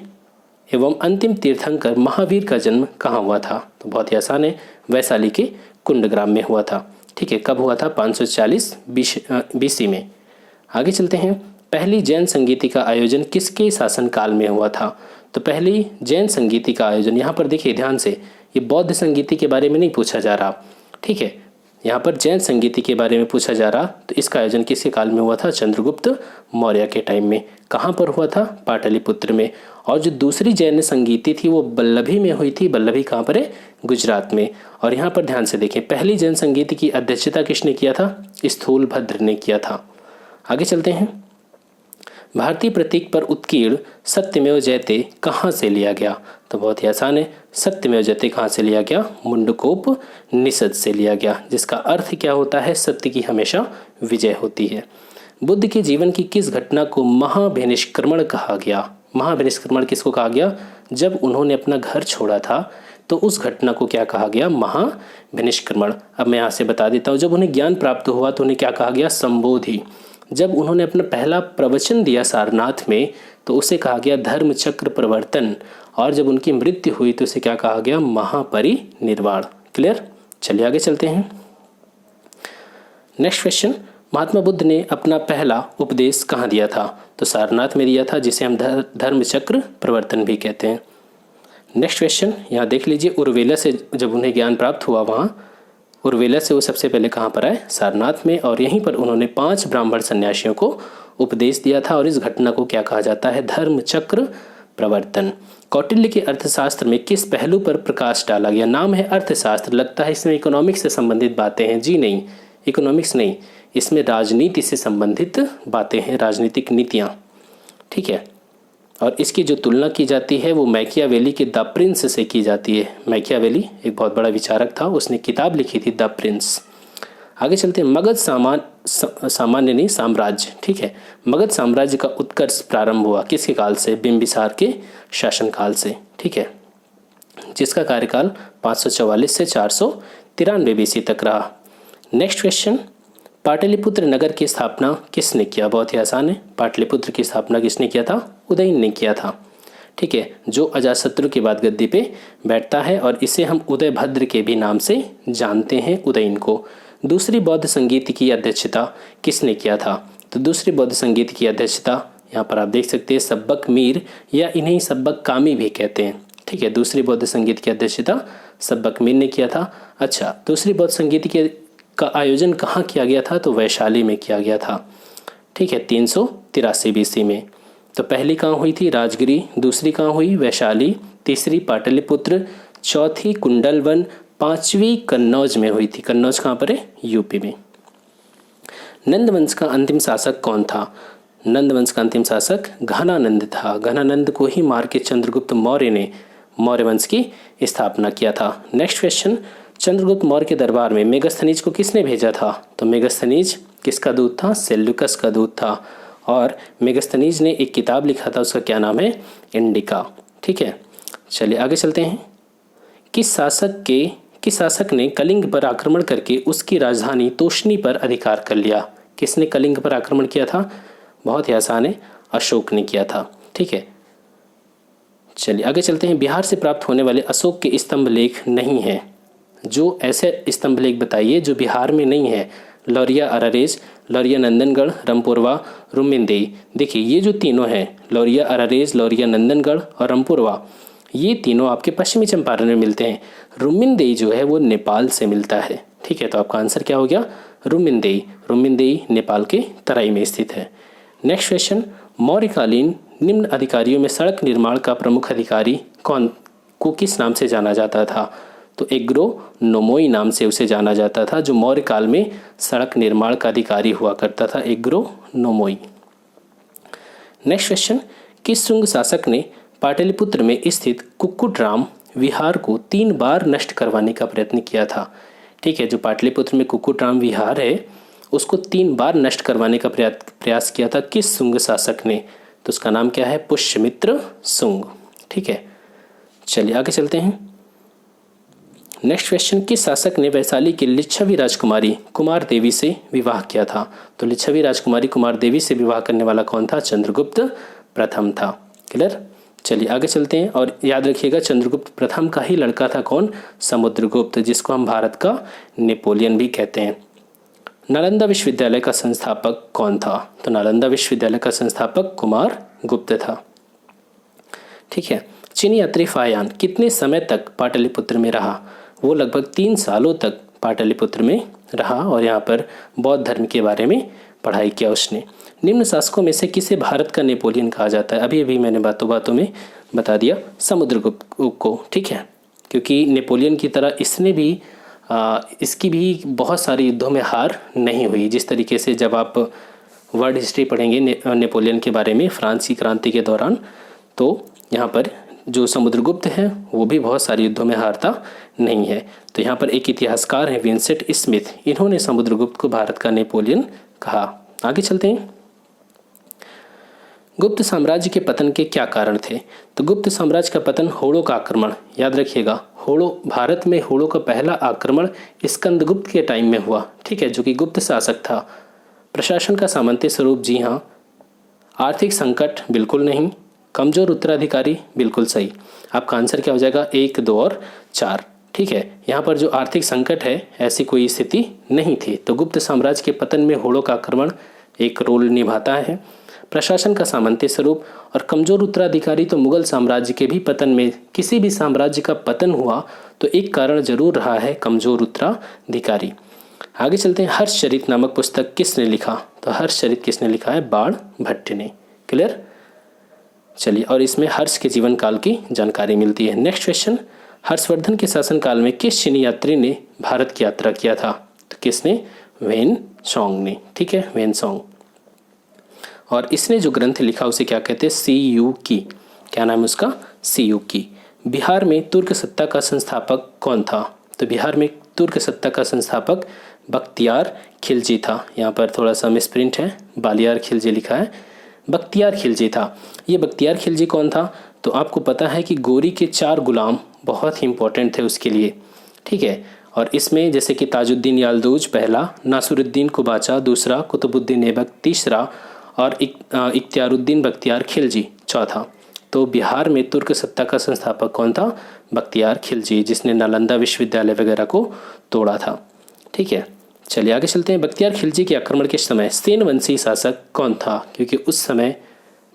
एवं अंतिम तीर्थंकर महावीर का जन्म कहाँ हुआ था? तो बहुत ही आसान है, वैशाली के कुंडग्राम में हुआ था। ठीक है, कब हुआ था? 540 BC में। आगे चलते हैं, पहली जैन संगीति का आयोजन किसके शासनकाल में हुआ था? तो पहली जैन संगीति का आयोजन, यहाँ पर देखिए ध्यान से, ये बौद्ध संगीति के बारे में नहीं पूछा जा रहा। ठीक है, यहाँ पर जैन संगीति के बारे में पूछा जा रहा। तो इसका आयोजन किसके काल में हुआ था? चंद्रगुप्त मौर्य के टाइम में। कहाँ पर हुआ था? पाटलिपुत्र में। और जो दूसरी जैन संगीति थी वो बल्लभी में हुई थी। बल्लभी कहाँ पर है? गुजरात में। और यहाँ पर ध्यान से देखें, पहली जैन संगीति की अध्यक्षता किसने किया था? स्थूलभद्र ने किया था। आगे चलते हैं, भारतीय प्रतीक पर उत्कीर्ण सत्यमेव जयते कहाँ से लिया गया? तो बहुत ही आसान है, सत्यमेव जयते कहाँ से लिया गया? मुंडकोपनिषद से लिया गया, जिसका अर्थ क्या होता है? सत्य की हमेशा विजय होती है। बुद्ध के जीवन की किस घटना को महाभिनिष्क्रमण कहा गया? महाभिनिष्क्रमण किसको कहा गया? जब उन्होंने अपना घर छोड़ा था तो उस घटना को क्या कहा गया? महाभिनिष्क्रमण। अब मैं यहाँ से बता देता हूँ, जब उन्हें ज्ञान प्राप्त हुआ तो उन्हें क्या कहा गया? संबोधि। जब उन्होंने अपना पहला प्रवचन दिया सारनाथ में तो उसे कहा गया धर्म चक्र प्रवर्तन, और जब उनकी मृत्यु हुई तो उसे क्या कहा गया? महापरिनिर्वाण। क्लियर? चलिए आगे चलते हैं, नेक्स्ट क्वेश्चन, महात्मा बुद्ध ने अपना पहला उपदेश कहाँ दिया था? तो सारनाथ में दिया था, जिसे हम धर्म चक्र प्रवर्तन भी कहते हैं। नेक्स्ट क्वेश्चन यहाँ देख लीजिए, उर्वेला से जब उन्हें ज्ञान प्राप्त हुआ, वहाँ उर्वेला से वो सबसे पहले कहाँ पर आए? सारनाथ में, और यहीं पर उन्होंने 5 ब्राह्मण सन्यासियों को उपदेश दिया था, और इस घटना को क्या कहा जाता है? धर्म चक्र प्रवर्तन। कौटिल्य के अर्थशास्त्र में किस पहलू पर प्रकाश डाला गया? नाम है अर्थशास्त्र, लगता है इसमें इकोनॉमिक्स से संबंधित बातें हैं। जी नहीं, इकोनॉमिक्स नहीं, इसमें राजनीति से संबंधित बातें हैं, राजनीतिक नीतियाँ। ठीक है, और इसकी जो तुलना की जाती है वो मैकियावेली के द प्रिंस से की जाती है। मैकियावेली एक बहुत बड़ा विचारक था, उसने किताब लिखी थी द प्रिंस। आगे चलते हैं, मगध सामान्य नहीं साम्राज्य। ठीक है, मगध साम्राज्य का उत्कर्ष प्रारंभ हुआ किसके काल से? बिंबिसार के शासनकाल से। ठीक है, जिसका कार्यकाल 544 से 493 BC तक रहा। नेक्स्ट क्वेश्चन, पाटलिपुत्र नगर की स्थापना किसने किया? बहुत ही आसान है, पाटलिपुत्र की स्थापना किसने किया था? उदयन ने किया था। ठीक है, जो अजातशत्रु के बाद गद्दी पे बैठता है और इसे हम उदयभद्र के भी नाम से जानते हैं, उदयन को। दूसरी बौद्ध संगीत की अध्यक्षता किसने किया था? तो दूसरी बौद्ध संगीत की अध्यक्षता यहाँ पर आप देख सकते हैं सब्बक मीर या इन्हें सब्बक कामी भी कहते हैं। ठीक है, दूसरी बौद्ध संगीत की अध्यक्षता सब्बक मीर ने किया था। अच्छा, दूसरी बौद्ध संगीत का आयोजन कहाँ किया गया था? तो वैशाली में किया गया था। ठीक है, 383 BC में। तो पहली कहाँ हुई थी? राजगिरी। दूसरी कहाँ हुई? वैशाली। तीसरी पाटलिपुत्र। चौथी कुंडलवन। पांचवी कन्नौज में हुई थी। कन्नौज कहाँ पर है? यूपी में। नंद वंश का अंतिम शासक कौन था? नंद वंश का अंतिम शासक घनानंद था। घनानंद को ही मार के चंद्रगुप्त मौर्य ने मौर्य वंश की स्थापना किया था। नेक्स्ट क्वेश्चन, चंद्रगुप्त मौर्य के दरबार में मेगस्थनीज को किसने भेजा था? तो मेगस्थनीज किसका दूत था? सेल्यूकस का दूत था। और मेगस्थनीज ने एक किताब लिखा था, उसका क्या नाम है? इंडिका। ठीक है, चलिए आगे चलते हैं। किस शासक ने कलिंग पर आक्रमण करके उसकी राजधानी तोशनी पर अधिकार कर लिया? किसने कलिंग पर आक्रमण किया था? बहुत ही आसान है, अशोक ने किया था। ठीक है, चलिए आगे चलते हैं। बिहार से प्राप्त होने वाले अशोक के स्तंभ लेख नहीं है। जो ऐसे स्तंभ लेख बताइए जो बिहार में नहीं है। लौरिया अरारेज, लौरिया नंदनगढ़, रमपुरवा, रुमिनदेई। देखिए ये जो तीनों हैं, लौरिया अरारेज, लौरिया नंदनगढ़ और रमपुरवा, ये तीनों आपके पश्चिमी चंपारण में मिलते हैं। रुमिनदेई जो है वो नेपाल से मिलता है। ठीक है, तो आपका आंसर क्या हो गया? रुमिनदेई। रुमिनदेई नेपाल के तराई में स्थित है। नेक्स्ट क्वेश्चन, मौर्यकालीन निम्न अधिकारियों में सड़क निर्माण का प्रमुख अधिकारी कौन को किस नाम से जाना जाता था? तो एग्रोनोमोई नाम से उसे जाना जाता था, जो मौर्य काल में सड़क निर्माण का अधिकारी हुआ करता था, एग्रोनोमोई। नेक्स्ट क्वेश्चन, किस शुंग शासक ने पाटलिपुत्र में स्थित कुक्कुटराम विहार को 3 बार नष्ट करवाने का प्रयत्न किया था? ठीक है, जो पाटलिपुत्र में कुक्कुटराम विहार है उसको 3 बार नष्ट करवाने का प्रयास किया था। किस शुंग शासक ने? तो उसका नाम क्या है? पुष्यमित्र शुंग। ठीक है, चलिए आगे चलते हैं। नेक्स्ट क्वेश्चन, किस शासक ने वैशाली की लिच्छवी राजकुमारी कुमार देवी से विवाह किया था? तो लिच्छवी राजकुमारी कुमार देवी से विवाह करने वाला कौन था? चंद्रगुप्त प्रथम था। क्लियर? चलिए आगे चलते हैं। और याद रखिएगा चंद्रगुप्त प्रथम का ही लड़का था कौन? समुद्रगुप्त, जिसको हम भारत का नेपोलियन भी कहते हैं। नालंदा विश्वविद्यालय का संस्थापक कौन था? तो नालंदा विश्वविद्यालय का संस्थापक कुमार गुप्त था। ठीक है, चीनी यात्री फायान कितने समय तक पाटलिपुत्र में रहा? वो लगभग 3 सालों तक पाटलिपुत्र में रहा और यहाँ पर बौद्ध धर्म के बारे में पढ़ाई किया उसने। निम्न शासकों में से किसे भारत का नेपोलियन कहा जाता है? अभी अभी मैंने बातों बातों में बता दिया, समुद्रगुप्त को। ठीक है, क्योंकि नेपोलियन की तरह इसने भी इसकी भी बहुत सारे युद्धों में हार नहीं हुई। जिस तरीके से जब आप वर्ल्ड हिस्ट्री पढ़ेंगे नेपोलियन के बारे में फ्रांसीसी क्रांति के दौरान, तो यहाँ पर जो समुद्रगुप्त है वो भी बहुत सारे युद्धों में हारता नहीं है। तो यहाँ पर एक इतिहासकार हैं विंसेंट स्मिथ, इन्होंने समुद्रगुप्त को भारत का नेपोलियन कहा। आगे चलते हैं। गुप्त साम्राज्य के पतन के क्या कारण थे? तो गुप्त साम्राज्य का पतन होड़ों का आक्रमण। याद रखिएगा, होड़ों, भारत में होड़ों का पहला आक्रमण स्कंदगुप्त के टाइम में हुआ। ठीक है, जो कि गुप्त शासक था। प्रशासन का सामंती स्वरूप, जी हाँ। आर्थिक संकट, बिल्कुल नहीं। कमजोर उत्तराधिकारी, बिल्कुल सही। आपका आंसर क्या हो जाएगा? 1, 2 और 4। ठीक है, यहाँ पर जो आर्थिक संकट है ऐसी कोई स्थिति नहीं थी। तो गुप्त साम्राज्य के पतन में होड़ों का आक्रमण एक रोल निभाता है। प्रशासन का सामंती स्वरूप और कमजोर उत्तराधिकारी, तो मुगल साम्राज्य के भी पतन में, किसी भी साम्राज्य का पतन हुआ तो एक कारण जरूर रहा है, कमजोर उत्तराधिकारी। आगे चलते हैं। हर्षचरित नामक पुस्तक किसने लिखा? तो हर्षचरित किसने लिखा है? बाण भट्ट ने। क्लियर? चलिए, और इसमें हर्ष के जीवन काल की जानकारी मिलती है। नेक्स्ट क्वेश्चन, हर्षवर्धन के शासनकाल में किस चीनी यात्री ने भारत की यात्रा किया था? तो किसने? वेनसोंग ने। ठीक है, वेनसोंग। और इसने जो ग्रंथ लिखा उसे क्या कहते हैं? सीयूकी। क्या नाम है उसका? सीयूकी। बिहार में तुर्क सत्ता का संस्थापक कौन था? तो बिहार में तुर्क सत्ता का संस्थापक बख्तियार खिलजी था। यहाँ पर थोड़ा सा मिसप्रिंट है, बालियार खिलजी लिखा है, बख्तियार खिलजी था। ये बख्तियार खिलजी कौन था? तो आपको पता है कि गोरी के 4 गुलाम बहुत ही इंपॉर्टेंट थे उसके लिए। ठीक है, और इसमें जैसे कि ताजुद्दीन याल्दूज पहला, नासुरुद्दीन कुबाचा दूसरा, कुतुबुद्दीन ऐबक तीसरा और इख्तियारुद्दीन बख्तियार खिलजी चौथा। तो बिहार में तुर्क सत्ता का संस्थापक कौन था? बख्तियार खिलजी, जिसने नालंदा विश्वविद्यालय वगैरह को तोड़ा था। ठीक है, चलिए आगे चलते हैं। बख्तियार खिलजी के आक्रमण के समय सेन वंशी शासक कौन था? क्योंकि उस समय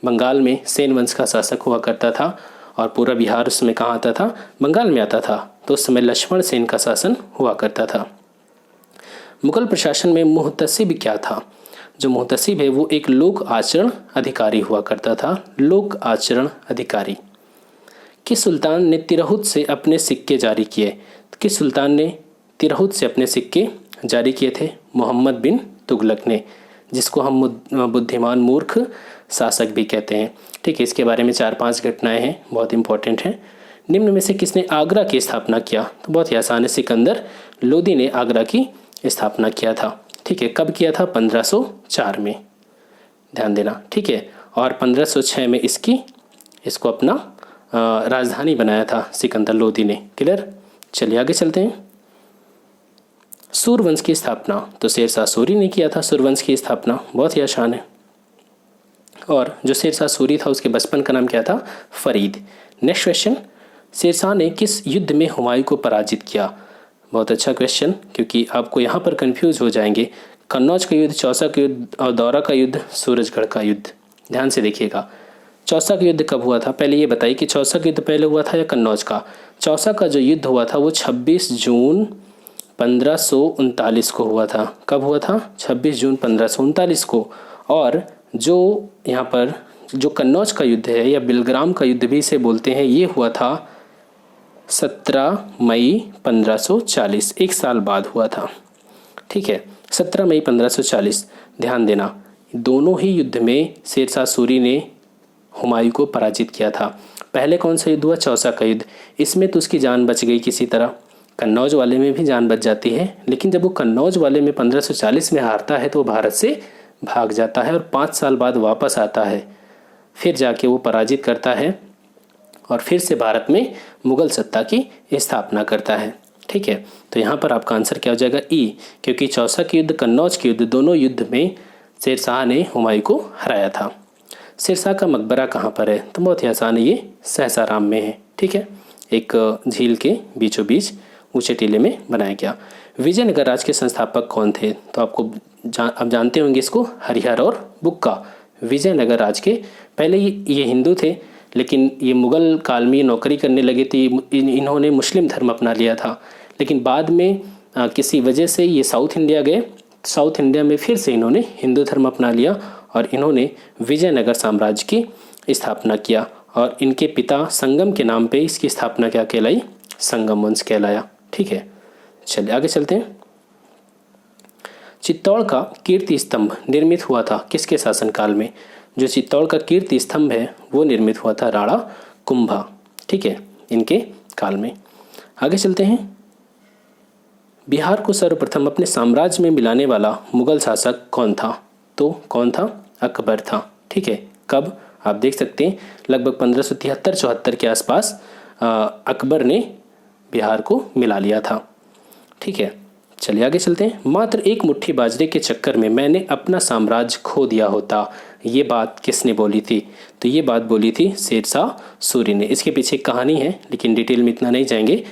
बंगाल में सेन वंश का शासक हुआ करता था और पूरा बिहार उस समय कहाँ आता था? बंगाल में आता था। तो उस समय लक्ष्मण सेन का शासन हुआ करता था। मुगल प्रशासन में मुहतसिब क्या था? जो मुहतसिब है वो एक लोक आचरण अधिकारी हुआ करता था। लोक आचरण अधिकारी। किस सुल्तान ने तिरहुत से अपने सिक्के जारी किए? किस सुल्तान ने तिरहुत से अपने सिक्के जारी किए थे? मोहम्मद बिन तुगलक ने, जिसको हम बुद्धिमान मूर्ख शासक भी कहते हैं। ठीक है, इसके बारे में 4-5 घटनाएं हैं, बहुत इंपॉर्टेंट हैं। निम्न में से किसने आगरा की स्थापना किया? तो बहुत ही आसान है, सिकंदर लोदी ने आगरा की स्थापना किया था। ठीक है, कब किया था? 1504 में, ध्यान देना। ठीक है, और 1506 में इसको अपना राजधानी बनाया था सिकंदर लोदी ने। क्लियर? चलिए आगे चलते हैं। सूर्यवंश की स्थापना तो शेरशाह सूरी ने किया था। सूर्यवंश की स्थापना बहुत ही आसान है। और जो शेरशाह सूरी था उसके बचपन का नाम क्या था? फरीद। नेक्स्ट क्वेश्चन, शेरशाह ने किस युद्ध में हुमायूं को पराजित किया? बहुत अच्छा क्वेश्चन, क्योंकि आपको यहाँ पर कंफ्यूज हो जाएंगे। कन्नौज का युद्ध, चौसा का युद्ध और दौरा का युद्ध, सूरजगढ़ का युद्ध। ध्यान से देखिएगा। चौसा का युद्ध कब हुआ था? पहले ये बताइए कि चौसा का युद्ध पहले हुआ था या कन्नौज का? चौसा का जो युद्ध हुआ था वो 26 जून 1539 को हुआ था। कब हुआ था? 26 जून 1539 को। और जो यहाँ पर जो कन्नौज का युद्ध है या बिलग्राम का युद्ध भी इसे बोलते हैं, ये हुआ था 17 मई 1540, एक साल बाद हुआ था। ठीक है, 17 मई 1540। ध्यान देना, दोनों ही युद्ध में शेरशाह सूरी ने हुमायूं को पराजित किया था। पहले कौन सा युद्ध हुआ? चौसा का युद्ध। इसमें तो उसकी जान बच गई किसी तरह। कन्नौज वाले में भी जान बच जाती है, लेकिन जब वो कन्नौज वाले में 1540 में हारता है तो वो भारत से भाग जाता है और 5 साल बाद वापस आता है। फिर जाके वो पराजित करता है और फिर से भारत में मुगल सत्ता की स्थापना करता है। ठीक है, तो यहाँ पर आपका आंसर क्या हो जाएगा? ई, क्योंकि चौसा के युद्ध, कन्नौज के युद्ध, दोनों युद्ध में शेरशाह ने हुमायूं को हराया था। शेरशाह का मकबरा कहाँ पर है? तो बहुत ही आसान है, ये सहसाराम में है। ठीक है, एक झील के बीचों बीच ऊंचे टीले में बनाया गया। विजयनगर राज के संस्थापक कौन थे? तो आपको आप जानते होंगे इसको, हरिहर और बुक्का। विजयनगर राज के पहले ये हिंदू थे, लेकिन ये मुगल काल में नौकरी करने लगे थे। इन्होंने मुस्लिम धर्म अपना लिया था, लेकिन बाद में किसी वजह से ये साउथ इंडिया गए। साउथ इंडिया में फिर से इन्होंने हिंदू धर्म अपना लिया और इन्होंने विजयनगर साम्राज्य की स्थापना किया। और इनके पिता संगम के नाम पे इसकी स्थापना क्या कहलाई? संगम वंश कहलाया। ठीक है, चलिए आगे चलते हैं। चित्तौड़ का कीर्ति स्तंभ निर्मित हुआ था किसके शासनकाल में? जो चित्तौड़ का कीर्ति स्तंभ है वो निर्मित हुआ था राणा कुंभा। ठीक है, इनके काल में। आगे चलते हैं। बिहार को सर्वप्रथम अपने साम्राज्य में मिलाने वाला मुगल शासक कौन था? तो कौन था? अकबर था। ठीक है, कब? आप देख सकते हैं लगभग 1573-74 के आसपास अकबर ने बिहार को मिला लिया था। ठीक है, चलिए आगे चलते हैं। मात्र एक मुट्ठी बाजरे के चक्कर में मैंने अपना साम्राज्य खो दिया होता, ये बात किसने बोली थी? तो ये बात बोली थी शेरशाह सूरी ने। इसके पीछे एक कहानी है, लेकिन डिटेल में इतना नहीं जाएंगे।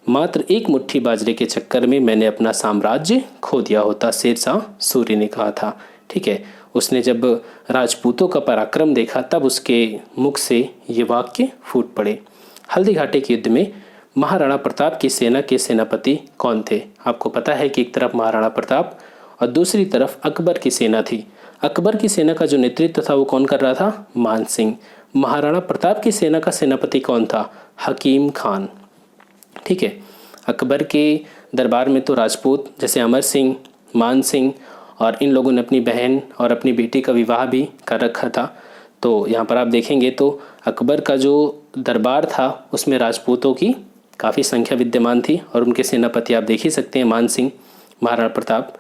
मात्र एक मुट्ठी बाजरे के चक्कर में मैंने अपना साम्राज्य खो दिया होता, शेरशाह सूरी ने कहा था। ठीक है, उसने जब राजपूतों का पराक्रम देखा तब उसके मुख से ये वाक्य फूट पड़े। हल्दी घाटी के युद्ध में महाराणा प्रताप की सेना के सेनापति कौन थे? आपको पता है कि एक तरफ महाराणा प्रताप और दूसरी तरफ अकबर की सेना थी। अकबर की सेना का जो नेतृत्व था वो कौन कर रहा था? मान सिंह। महाराणा प्रताप की सेना का सेनापति कौन था? हकीम खान। ठीक है, अकबर के दरबार में तो राजपूत जैसे अमर सिंह, मान सिंह और इन लोगों ने अपनी बहन और अपनी बेटी का विवाह भी कर रखा था। तो यहाँ पर आप देखेंगे तो अकबर का जो दरबार था उसमें राजपूतों की काफ़ी संख्या विद्यमान थी और उनके सेनापति आप देख ही सकते हैं मान सिंह। महाराणा प्रताप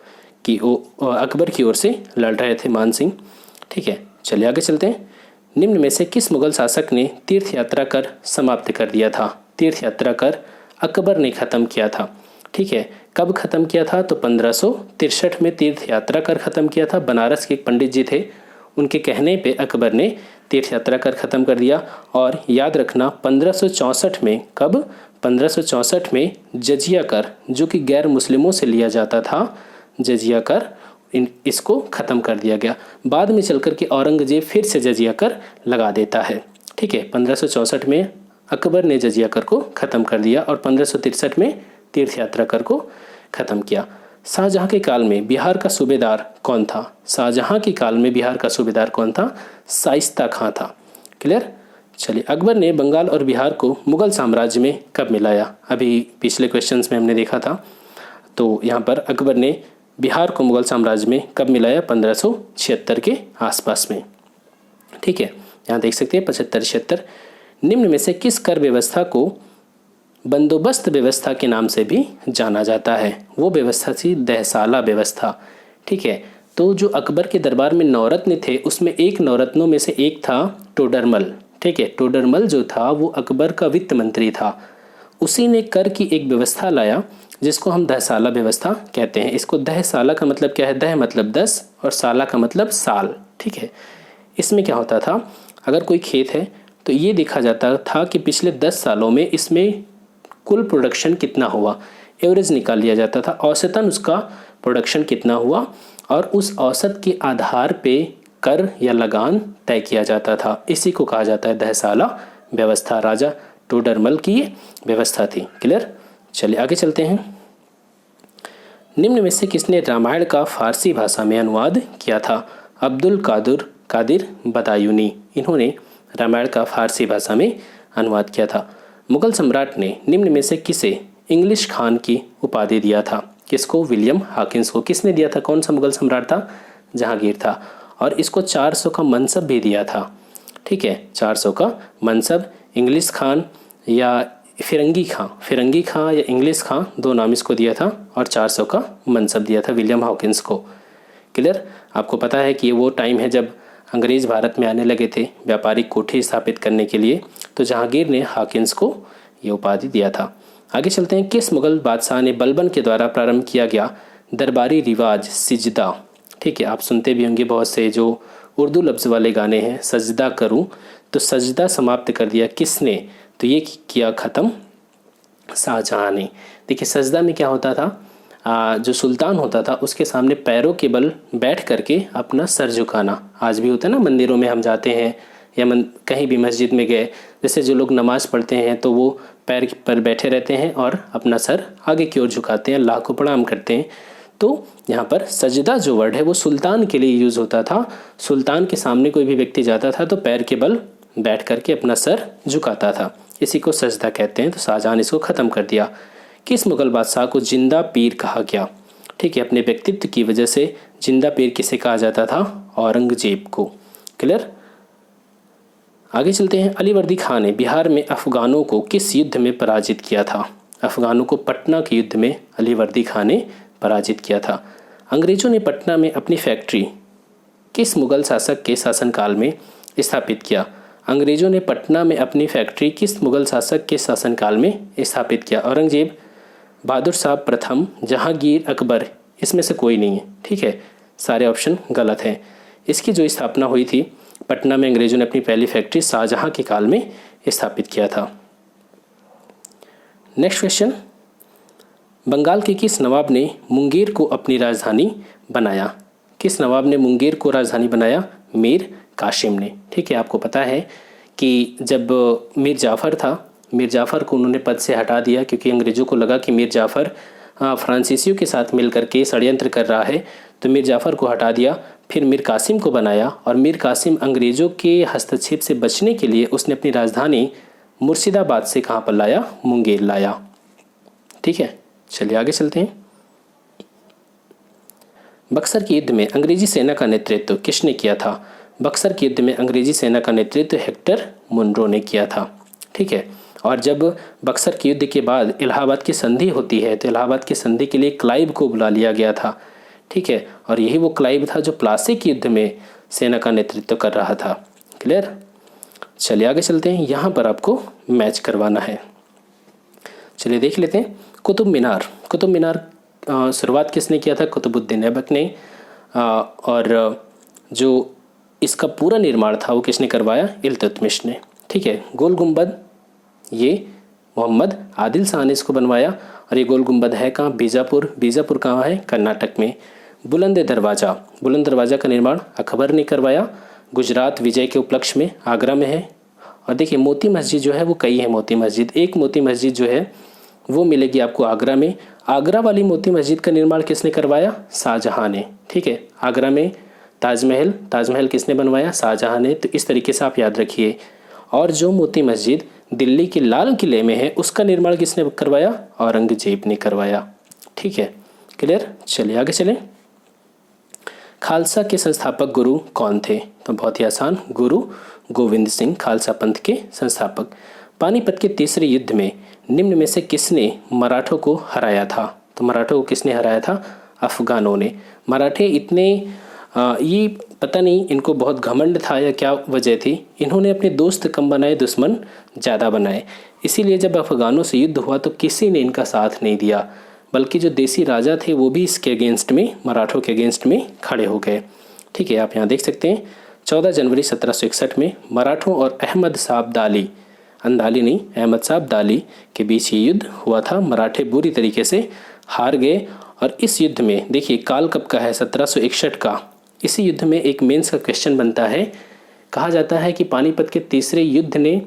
की अकबर की ओर से लड़ रहे थे मान सिंह। ठीक है, चलिए आगे चलते हैं। निम्न में से किस मुगल शासक ने तीर्थ यात्रा कर समाप्त कर दिया था? तीर्थ यात्रा कर अकबर ने ख़त्म किया था। ठीक है, कब ख़त्म किया था? तो 1563 में तीर्थ यात्रा कर ख़त्म किया था। बनारस के एक पंडित जी थे, उनके कहने पे अकबर ने तीर्थ यात्रा कर ख़त्म कर दिया। और याद रखना 1564 में, कब, 1564 में जजिया कर, जो कि गैर मुस्लिमों से लिया जाता था, जजिया कर, इसको ख़त्म कर दिया गया। बाद में चल कर के औरंगजेब फिर से जजिया कर लगा देता है। ठीक है, 1564 में अकबर ने जजिया कर को ख़त्म कर दिया और 1563 में तीर्थ यात्रा कर को ख़त्म किया। शाहजहां के काल में बिहार का सूबेदार कौन था? शाहजहां के काल में बिहार का सूबेदार कौन था? शाइस्ता खां था। क्लियर। चलिए, अकबर ने बंगाल और बिहार को मुगल साम्राज्य में कब मिलाया? अभी पिछले क्वेश्चंस में हमने देखा था। तो यहाँ पर अकबर ने बिहार को मुगल साम्राज्य में कब मिलाया? 1576 के आसपास में। ठीक है, यहाँ देख सकते हैं 75-76। निम्न में से किस कर व्यवस्था को बंदोबस्त व्यवस्था के नाम से भी जाना जाता है? वो व्यवस्था थी दहसाला व्यवस्था। ठीक है, तो जो अकबर के दरबार में नवरत्न थे उसमें एक नवरत्नों में से एक था टोडरमल। ठीक है, टोडरमल जो था वो अकबर का वित्त मंत्री था। उसी ने कर की एक व्यवस्था लाया जिसको हम दहसाला व्यवस्था कहते हैं। इसको दहसाला का मतलब क्या है? दह मतलब 10 और साला का मतलब साल। ठीक है, इसमें क्या होता था, अगर कोई खेत है तो ये देखा जाता था कि पिछले 10 सालों में इसमें कुल प्रोडक्शन कितना हुआ, एवरेज निकाल लिया जाता था, औसतन उसका प्रोडक्शन कितना हुआ, और उस औसत के आधार पे कर या लगान तय किया जाता था। इसी को कहा जाता है दहसाला व्यवस्था। राजा टोडरमल की ये व्यवस्था थी। क्लियर। चलिए आगे चलते हैं। निम्न में से किसने रामायण का फारसी भाषा में अनुवाद किया था? अब्दुल कादिर बदायूनी, इन्होंने रामायण का फारसी भाषा में अनुवाद किया था। मुगल सम्राट ने निम्न में से किसे इंग्लिश खान की उपाधि दिया था? किसको? विलियम हॉकिंस को। किसने दिया था? कौन सा मुगल सम्राट था? जहांगीर था। और इसको 400 का मनसब भी दिया था। ठीक है, 400 का मनसब। इंग्लिश खान या फिरंगी खां या इंग्लिश खां, दो नाम इसको दिया था, और 400 का मनसब दिया था विलियम हॉकिंस को। क्लियर। आपको पता है कि वो टाइम है जब अंग्रेज़ भारत में आने लगे थे व्यापारिक कोठी स्थापित करने के लिए, तो जहांगीर ने हॉकिंस को ये उपाधि दिया था। आगे चलते हैं। किस मुगल बादशाह ने बलबन के द्वारा प्रारंभ किया गया दरबारी रिवाज सिजदा? ठीक है, आप सुनते भी होंगे बहुत से जो उर्दू लफ्ज़ वाले गाने हैं, सजदा करूं, तो सजदा समाप्त कर दिया किसने? तो ये किया ख़त्म शाहजहां ने। देखिए, सजदा में क्या होता था, जो सुल्तान होता था उसके सामने पैरों के बल बैठ करके अपना सर झुकाना। आज भी होता है ना, मंदिरों में हम जाते हैं या कहीं भी मस्जिद में गए, जैसे जो लोग नमाज़ पढ़ते हैं तो वो पैर पर बैठे रहते हैं और अपना सर आगे की ओर झुकाते हैं, अल्लाह को प्रणाम करते हैं। तो यहाँ पर सजदा जो वर्ड है वो सुल्तान के लिए यूज़ होता था। सुल्तान के सामने कोई भी व्यक्ति जाता था तो पैर के बल बैठ करके अपना सर झुकाता था, इसी को सजदा कहते हैं। तो शाहजहां ने इसको ख़त्म कर दिया। किस मुगल बादशाह को जिंदा पीर कहा गया? ठीक है, अपने व्यक्तित्व की वजह से जिंदा पीर किसे कहा जाता था? औरंगजेब को। क्लियर। आगे चलते हैं। अलीवर्दी खान ने बिहार में अफगानों को किस युद्ध में पराजित किया था? अफगानों को पटना के युद्ध में अलीवर्दी खान ने पराजित किया था। अंग्रेजों ने पटना में अपनी फैक्ट्री किस मुगल शासक के शासनकाल में स्थापित किया? अंग्रेजों ने पटना में अपनी फैक्ट्री किस मुगल शासक के शासनकाल में स्थापित किया? औरंगजेब, बहादुर शाह प्रथम, जहांगीर, अकबर, इसमें से कोई नहीं है। ठीक है, सारे ऑप्शन गलत हैं। इसकी जो स्थापना हुई थी पटना में, अंग्रेजों ने अपनी पहली फैक्ट्री शाहजहां के काल में स्थापित किया था। Next question. बंगाल के किस नवाब ने मुंगेर को अपनी राजधानी बनाया? किस नवाब ने मुंगेर को राजधानी बनाया? मीर कासिम ने। ठीक है, आपको पता है कि जब मीर जाफ़र था, मीर जाफ़र को उन्होंने पद से हटा दिया क्योंकि अंग्रेज़ों को लगा कि मीर जाफ़र फ्रांसीसियों के साथ मिलकर के षड्यंत्र कर रहा है, तो मीर जाफ़र को हटा दिया। फिर मीर कासिम को बनाया और मीर कासिम अंग्रेज़ों के हस्तक्षेप से बचने के लिए उसने अपनी राजधानी मुर्शिदाबाद से कहाँ पर लाया? मुंगेर लाया। ठीक है, चलिए आगे चलते हैं। बक्सर के युद्ध में अंग्रेजी सेना का नेतृत्व किसने किया था? बक्सर के युद्ध में अंग्रेजी सेना का नेतृत्व हेक्टर मुनरो ने किया था। ठीक है, और जब बक्सर के युद्ध के बाद इलाहाबाद की संधि होती है तो इलाहाबाद की संधि के लिए क्लाइव को बुला लिया गया था। ठीक है, और यही वो क्लाइव था जो प्लासी के युद्ध में सेना का नेतृत्व कर रहा था। क्लियर। चलिए आगे चलते हैं। यहाँ पर आपको मैच करवाना है। चलिए देख लेते हैं। कुतुब मीनार शुरुआत किसने किया था? कुतुबुद्दीन ऐबक ने। और जो इसका पूरा निर्माण था वो किसने करवाया? इल्तुतमिश ने। ठीक है, गोल गुंबद ये मोहम्मद आदिल शाह ने इसको बनवाया और ये गोल गुंबद है कहाँ? बीजापुर। बीजापुर कहाँ है? कर्नाटक में। बुलंद दरवाज़ा का निर्माण अकबर ने करवाया, गुजरात विजय के उपलक्ष्य में, आगरा में है। और देखिए मोती मस्जिद जो है वो कई है मोती मस्जिद, एक मोती मस्जिद जो है वो मिलेगी आपको आगरा में। आगरा वाली मोती मस्जिद का निर्माण किसने करवाया? शाहजहाँ ने। ठीक है, आगरा में ताजमहल किसने बनवाया? शाहजहाँ ने। तो इस तरीके से आप याद रखिए। और जो मोती मस्जिद दिल्ली के लाल किले में है उसका निर्माण किसने करवाया? औरंगजेब ने करवाया। ठीक है, क्लियर। चलिए आगे चलें। खालसा के संस्थापक गुरु कौन थे? तो बहुत ही आसान, गुरु गोविंद सिंह खालसा पंथ के संस्थापक। पानीपत के तीसरे युद्ध में निम्न में से किसने मराठों को हराया था? तो मराठों को किसने हराया था? अफगानों ने। मराठे इतने ये पता नहीं इनको बहुत घमंड था या क्या वजह थी, इन्होंने अपने दोस्त कम बनाए दुश्मन ज़्यादा बनाए। इसीलिए जब अफगानों से युद्ध हुआ तो किसी ने इनका साथ नहीं दिया, बल्कि जो देसी राजा थे वो भी इसके अगेंस्ट में, मराठों के अगेंस्ट में खड़े हो गए। ठीक है, आप यहाँ देख सकते हैं 14 जनवरी 1761 में मराठों और अहमद साहब दाली, अंदाली नहीं अहमद साहब दाली के बीच ये युद्ध हुआ था। मराठे बुरी तरीके से हार गए और इस युद्ध में देखिए काल कब का है? 1761 का। इसी युद्ध में एक मेंस का क्वेश्चन बनता है। कहा जाता है कि पानीपत के तीसरे युद्ध ने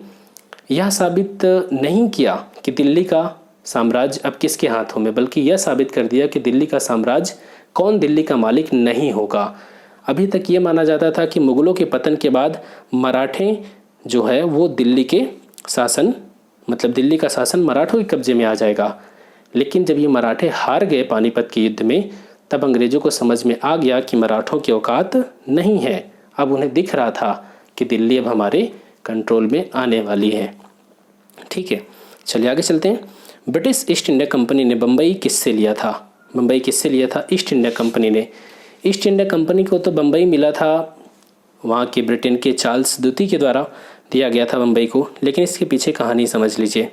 यह साबित नहीं किया कि दिल्ली का साम्राज्य अब किसके हाथों में, बल्कि यह साबित कर दिया कि दिल्ली का साम्राज्य कौन दिल्ली का मालिक नहीं होगा। अभी तक ये माना जाता था कि मुगलों के पतन के बाद मराठे जो है वो दिल्ली के शासन, मतलब दिल्ली का शासन मराठों के कब्जे में आ जाएगा। लेकिन जब ये मराठे हार गए पानीपत के युद्ध में, तब अंग्रेजों को समझ में आ गया कि मराठों की औकात नहीं है। अब उन्हें दिख रहा था कि दिल्ली अब हमारे कंट्रोल में आने वाली है। ठीक है, चलिए आगे चलते हैं। ब्रिटिश ईस्ट इंडिया कंपनी ने बम्बई किससे लिया था? बम्बई किससे लिया था? ईस्ट इंडिया कंपनी ने। ईस्ट इंडिया कंपनी को तो बम्बई मिला था वहाँ के ब्रिटेन के चार्ल्स द्वितीय के द्वारा दिया गया था बम्बई को, लेकिन इसके पीछे कहानी समझ लीजिए।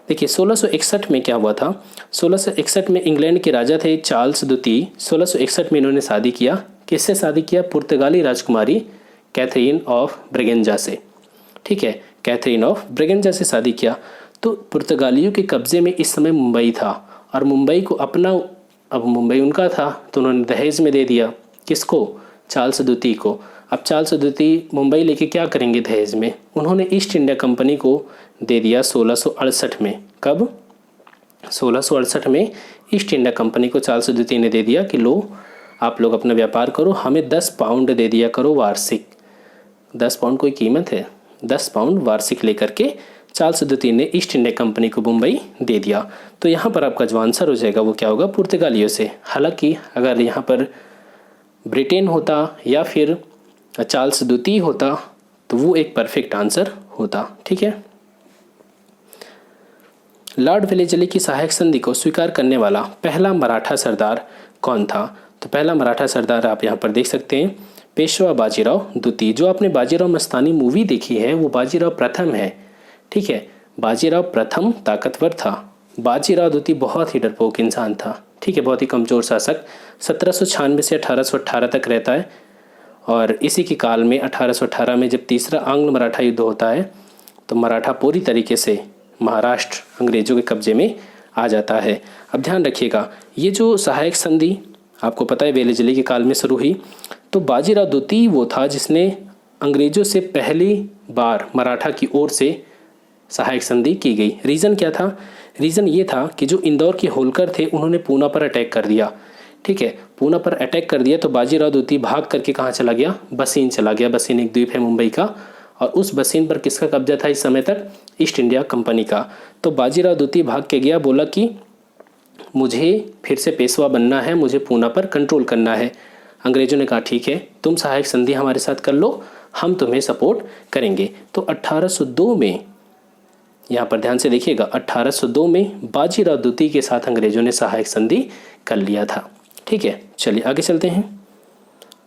देखिए 1661 में क्या हुआ था? 1661 में इंग्लैंड के राजा थे चार्ल्स द्वितीय। 1661 में इन्होंने शादी किया। किससे शादी किया? पुर्तगाली राजकुमारी कैथरीन ऑफ ब्रिगेंजा से। ठीक है, कैथरीन ऑफ ब्रिगेंजा से शादी किया। तो पुर्तगालियों के कब्जे में इस समय मुंबई था और मुंबई को अपना, अब मुंबई उनका था तो उन्होंने दहेज में दे दिया। किसको? चार्ल्स द्वितीय को। अब चार्ल्स द्वितीय मुंबई लेके क्या करेंगे दहेज में? उन्होंने ईस्ट इंडिया कंपनी को दे दिया 1668 में। कब? 1668 में ईस्ट इंडिया कंपनी को चार्ल्स द्वितीय ने दे दिया कि लो आप लोग अपना व्यापार करो, हमें 10 पाउंड दे दिया करो वार्षिक। 10 पाउंड कोई कीमत है? 10 पाउंड वार्षिक लेकर के चार्ल्स द्वितीय ने ईस्ट इंडिया कंपनी को मुंबई दे दिया। तो यहाँ पर आपका जो आंसर हो जाएगा वो क्या होगा? पुर्तगालियों से। हालांकि अगर यहाँ पर ब्रिटेन होता या फिर चार्ल्स द्वितीय होता तो वो एक परफेक्ट आंसर होता। ठीक है, लॉर्ड वेलेस्ली की सहायक संधि को स्वीकार करने वाला पहला मराठा सरदार कौन था? तो पहला मराठा सरदार आप यहाँ पर देख सकते हैं पेशवा बाजीराव द्वितीय। जो आपने बाजीराव मस्तानी मूवी देखी है वो बाजीराव प्रथम है। ठीक है, बाजीराव प्रथम ताकतवर था, बाजीराव द्वितीय बहुत ही डरपोक इंसान था। ठीक है, बहुत ही कमज़ोर शासक। 1796 से 1818 तक रहता है और इसी के काल में 1818 में जब तीसरा आंग्ल मराठा युद्ध होता है तो मराठा पूरी तरीके से महाराष्ट्र अंग्रेजों के कब्जे में आ जाता है। अब ध्यान रखिएगा ये जो सहायक संधि आपको पता है वेलेस्ली के काल में शुरू हुई, तो बाजीराव द्वितीय वो था जिसने अंग्रेजों से पहली बार मराठा की ओर से सहायक संधि की गई। रीज़न क्या था? रीज़न ये था कि जो इंदौर के होलकर थे उन्होंने पूना पर अटैक कर दिया। ठीक है, पूना पर अटैक कर दिया तो बाजीराव द्वितीय भाग करके कहाँ चला गया? बसीन चला गया। बसीन एक द्वीप है मुंबई का और उस बसीन पर किसका कब्जा था इस समय तक? ईस्ट इंडिया कंपनी का। तो बाजीराव द्वितीय भाग के गया, बोला कि मुझे फिर से पेशवा बनना है, मुझे पूना पर कंट्रोल करना है। अंग्रेजों ने कहा ठीक है तुम सहायक संधि हमारे साथ कर लो, हम तुम्हें सपोर्ट करेंगे। तो 1802 में, यहाँ पर ध्यान से देखिएगा, 1802 में बाजीराव द्वितीय के साथ अंग्रेजों ने सहायक संधि कर लिया था। ठीक है, चलिए आगे चलते हैं।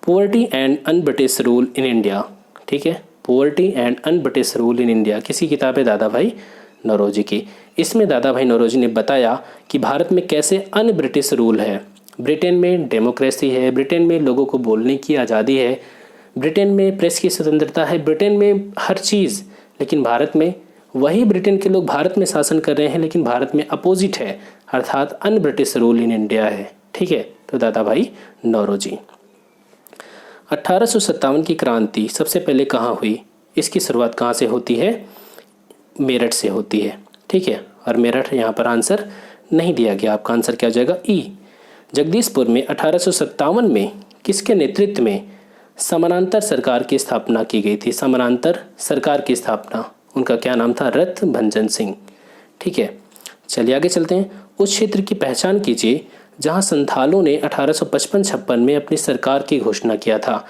Poverty and un British rule in India. ठीक है, poverty and un British rule in India किसी किताब है? दादा भाई नौरोजी की। इसमें दादा भाई नौरोजी ने बताया कि भारत में कैसे अन ब्रिटिश रूल है। ब्रिटेन में डेमोक्रेसी है, ब्रिटेन में लोगों को बोलने की आज़ादी है, ब्रिटेन में प्रेस की स्वतंत्रता है, ब्रिटेन में हर चीज़, लेकिन भारत में वही ब्रिटेन के लोग भारत में शासन कर रहे हैं, लेकिन भारत में अपोजिट है, अर्थात un British rule in India है। ठीक है, तो दादा भाई नौरोजी। 1857 की क्रांति सबसे पहले कहाँ हुई? इसकी शुरुआत कहाँ से होती है? मेरठ से होती है। ठीक है, और मेरठ यहाँ पर आंसर नहीं दिया गया, आपका आंसर क्या हो जाएगा? ई। जगदीशपुर में 1857 में किसके नेतृत्व में समानांतर सरकार की स्थापना की गई थी? समानांतर सरकार की स्थापना, उनका क्या नाम था? रथ भंजन सिंह। ठीक है, चलिए आगे चलते हैं। उस क्षेत्र की पहचान कीजिए जहां संथालों ने 1855-56 में अपनी सरकार की घोषणा किया था।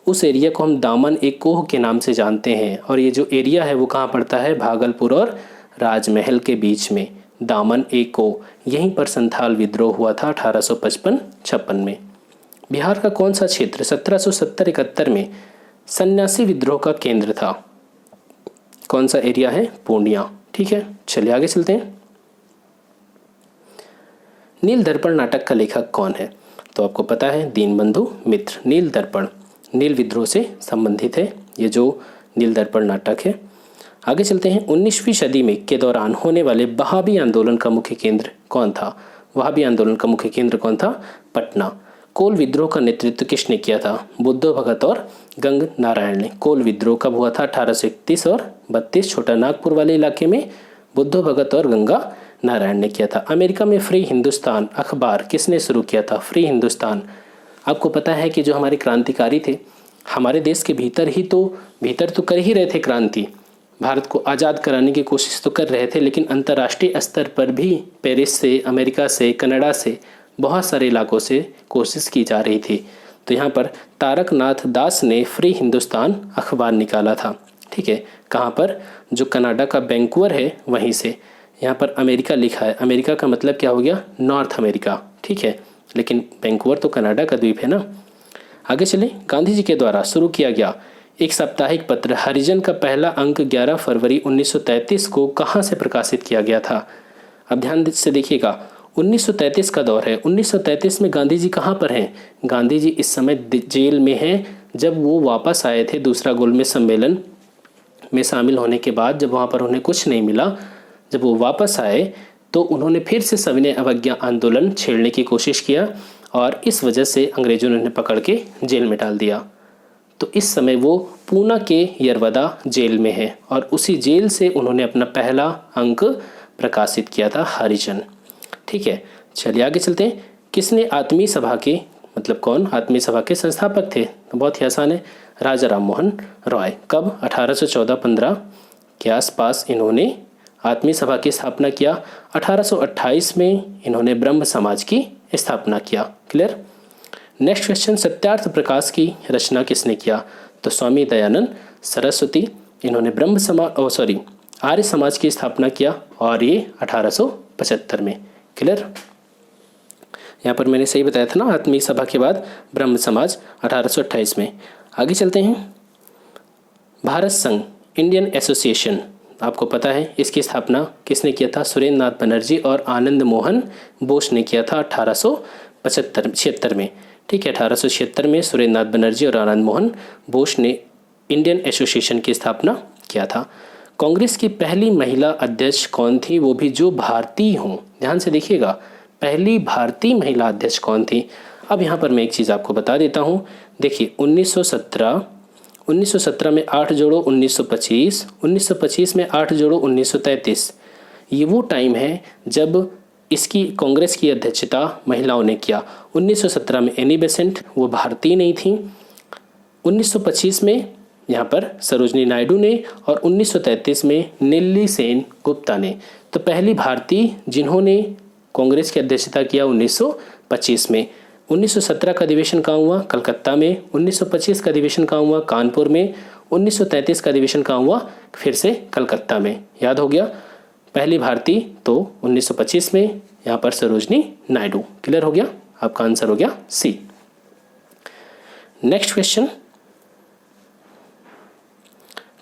उस एरिया को हम दामन ए कोह के नाम से जानते हैं, और ये जो एरिया है वो कहाँ पड़ता है? भागलपुर और राजमहल के बीच में, दामन ए कोह, यहीं पर संथाल विद्रोह हुआ था 1855-56 में। बिहार का कौन सा क्षेत्र 1770-71 में सन्यासी विद्रोह का केंद्र था? कौन सा एरिया है? पूर्णिया। ठीक है, चलिए आगे चलते हैं। नील दर्पण नाटक का लेखक कौन है? तो आपको पता है, दीनबंधु मित्र। नील दर्पण नील विद्रोह से संबंधित है ये जो नील दर्पण नाटक है। आगे चलते हैं। 19वीं सदी में के दौरान होने वाले वहाबी आंदोलन का मुख्य केंद्र कौन था? वहाबी आंदोलन का मुख्य केंद्र कौन था? पटना। कोल विद्रोह का नेतृत्व किसने किया था? बुद्धो भगत और गंग नारायण ने। कोल विद्रोह कब हुआ था? 1831 और 32, छोटा नागपुर वाले इलाके में बुद्धो भगत और गंगा नारायण ने किया था। अमेरिका में फ्री हिंदुस्तान अखबार किसने शुरू किया था? फ्री हिंदुस्तान। आपको पता है कि जो हमारे क्रांतिकारी थे, हमारे देश के भीतर तो कर ही रहे थे क्रांति, भारत को आज़ाद कराने की कोशिश तो कर रहे थे, लेकिन अंतर्राष्ट्रीय स्तर पर भी पेरिस से, अमेरिका से, कनाडा से, बहुत सारे इलाकों से कोशिश की जा रही थी। तो यहाँ पर तारक नाथ दास ने फ्री हिंदुस्तान अखबार निकाला था। ठीक है, कहाँ पर? जो कनाडा का वैंकूवर है वहीं से। यहाँ पर अमेरिका लिखा है, अमेरिका का मतलब क्या हो गया? North America. ठीक है, लेकिन वैंकूवर तो कनाडा का द्वीप है ना। आगे चलें। गांधी जी के द्वारा शुरू किया गया एक साप्ताहिक पत्र हरिजन का पहला अंक 11 फरवरी 1933 को कहाँ से प्रकाशित किया गया था? अब ध्यान से देखिएगा, 1933 का दौर है। 1933 में गांधी जी कहाँ पर हैं? गांधी जी इस समय जेल में हैं। जब वो वापस आए थे दूसरा गोलमेज सम्मेलन में शामिल होने के बाद, जब वहाँ पर उन्हें कुछ नहीं मिला, जब वो वापस आए तो उन्होंने फिर से सविनय अवज्ञा आंदोलन छेड़ने की कोशिश किया, और इस वजह से अंग्रेजों ने उन्हें पकड़ के जेल में डाल दिया। तो इस समय वो पूना के यरवदा जेल में है, और उसी जेल से उन्होंने अपना पहला अंक प्रकाशित किया था, हरिजन। ठीक है, चलिए आगे चलते हैं। किसने आत्मीय सभा के, मतलब कौन आत्मीय सभा के संस्थापक थे? तो बहुत ही आसान है, राजा राम मोहन रॉय। कब? 1814-15 के आसपास इन्होंने आत्मीय सभा की स्थापना किया। 1828 में इन्होंने ब्रह्म समाज की स्थापना किया। Clear? Next question, Satyarth Prakash की रचना किसने किया? तो स्वामी दयानंद सरस्वती। इन्होंने आर्य समाज की स्थापना किया, और ये 1875 में। क्लियर? यहाँ पर मैंने सही बताया था ना, आत्मीय सभा के बाद ब्रह्म समाज 1828 में। आगे चलते हैं। भारत संघ इंडियन एसोसिएशन, आपको पता है इसकी स्थापना किसने किया था? सुरेंद्र नाथ बनर्जी और आनंद मोहन बोस ने किया था 1876 में। ठीक है, 1876 में सुरेंद्र नाथ बनर्जी और आनंद मोहन बोस ने इंडियन एसोसिएशन की स्थापना किया था। कांग्रेस की पहली महिला अध्यक्ष कौन थी? वो भी जो भारतीय हों। ध्यान से देखिएगा, पहली भारतीय महिला अध्यक्ष कौन थी? अब यहाँ पर मैं एक चीज़ आपको बता देता हूँ। देखिए, 1917 में 8 जोड़ो 1925, 1925 में 8 जोड़ो 1933, ये वो टाइम है जब इसकी कांग्रेस की अध्यक्षता महिलाओं ने किया। 1917 में एनी बेसेंट, वो भारतीय नहीं थी। 1925 में यहाँ पर सरोजनी नायडू ने, और 1933 में नीली सेन गुप्ता ने। तो पहली भारतीय जिन्होंने कांग्रेस की अध्यक्षता किया 1925 में। 1917 का अधिवेशन कहाँ हुआ? कलकत्ता में। 1925 का अधिवेशन कहाँ हुआ? कानपुर में। 1933 का अधिवेशन कहाँ हुआ? फिर से कलकत्ता में। याद हो गया? पहली भारतीय तो 1925 में, यहाँ पर सरोजनी नायडू। क्लियर हो गया? आपका आंसर हो गया सी। नेक्स्ट क्वेश्चन,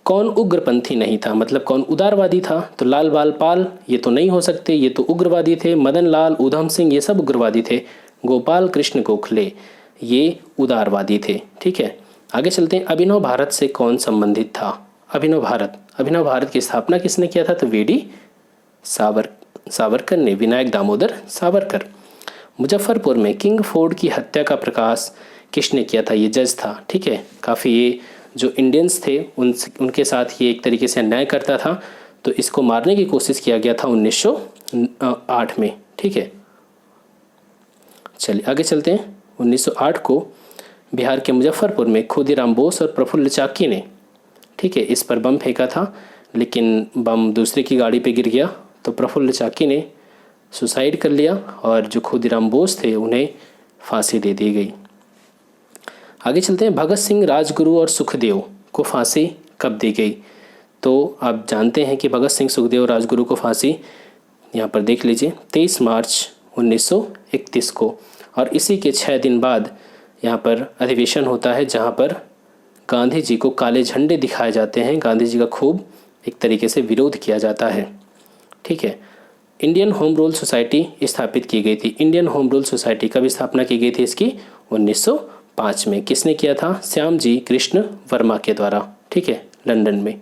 कौन उग्रपंथी नहीं था? मतलब कौन उदारवादी था? तो लाल बाल पाल, ये तो नहीं हो सकते, ये तो उग्रवादी थे। मदन लाल, उधम सिंह, ये सब उग्रवादी थे। गोपाल कृष्ण गोखले, ये उदारवादी थे। ठीक है, आगे चलते हैं, अभिनव भारत से कौन संबंधित था? अभिनव भारत की स्थापना किसने किया था? तो वीडी सावरकर ने, विनायक दामोदर सावरकर। मुजफ्फरपुर में किंग फोर्ड की हत्या का प्रकाश किसने किया था? ये जज था, ठीक है। काफ़ी ये जो इंडियंस थे उनके साथ ये एक तरीके से अन्याय करता था, तो इसको मारने की कोशिश किया गया था 1908 में, ठीक है। चलिए आगे चलते हैं। 1908 को बिहार के मुजफ्फरपुर में खुदीराम बोस और प्रफुल्ल चाकी ने, ठीक है, इस पर बम फेंका था, लेकिन बम दूसरे की गाड़ी पे गिर गया, तो प्रफुल्ल चाकी ने सुसाइड कर लिया और जो खुदीराम बोस थे उन्हें फांसी दे दी गई। आगे चलते हैं, भगत सिंह, राजगुरु और सुखदेव को फांसी कब दी गई? तो आप जानते हैं कि भगत सिंह, सुखदेव, राजगुरु को फांसी यहाँ पर देख लीजिए 23 मार्च 1931 को, और इसी के 6 दिन बाद यहाँ पर अधिवेशन होता है जहाँ पर गांधी जी को काले झंडे दिखाए जाते हैं। गांधी जी का खूब एक तरीके से विरोध किया जाता है, ठीक है। इंडियन होम रूल सोसाइटी स्थापित की गई थी। इंडियन होम रूल सोसाइटी कब स्थापना की गई थी इसकी? 1905 में। किसने किया था? श्याम जी कृष्ण वर्मा के द्वारा, ठीक है, लंदन में।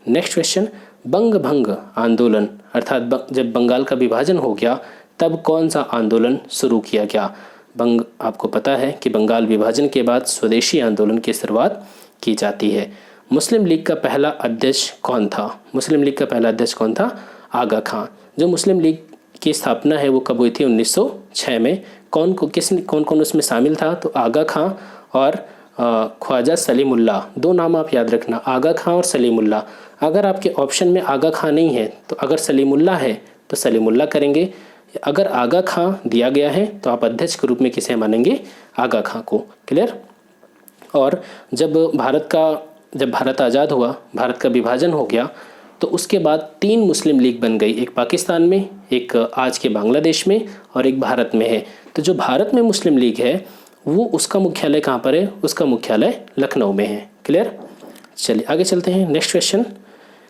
नेक्स्ट क्वेश्चन, बंग भंग आंदोलन अर्थात जब बंगाल का विभाजन हो गया तब कौन सा आंदोलन शुरू किया गया? बंग, आपको पता है कि बंगाल विभाजन के बाद स्वदेशी आंदोलन की शुरुआत की जाती है। मुस्लिम लीग का पहला अध्यक्ष कौन था? मुस्लिम लीग का पहला अध्यक्ष कौन था? आगा खां। जो मुस्लिम लीग की स्थापना है वो कब हुई थी? 1906 में। कौन कौन उसमें शामिल था? तो आगा खां और ख्वाजा सलीमुल्लाह, दो नाम आप याद रखना, आगा खां और सलीमुल्लाह। अगर आपके ऑप्शन में आगा खां नहीं है तो अगर सलीमुल्लाह है तो सलीमुल्लाह करेंगे, अगर आगा खां दिया गया है तो आप अध्यक्ष के रूप में किसे मानेंगे? आगा खां को। क्लियर? और जब भारत आज़ाद हुआ, भारत का विभाजन हो गया, तो उसके बाद 3 मुस्लिम लीग बन गई, एक पाकिस्तान में, एक आज के बांग्लादेश में और एक भारत में है। तो जो भारत में मुस्लिम लीग है वो उसका मुख्यालय कहाँ पर है? उसका मुख्यालय लखनऊ में है। क्लियर? चलिए आगे चलते हैं। नेक्स्ट क्वेश्चन,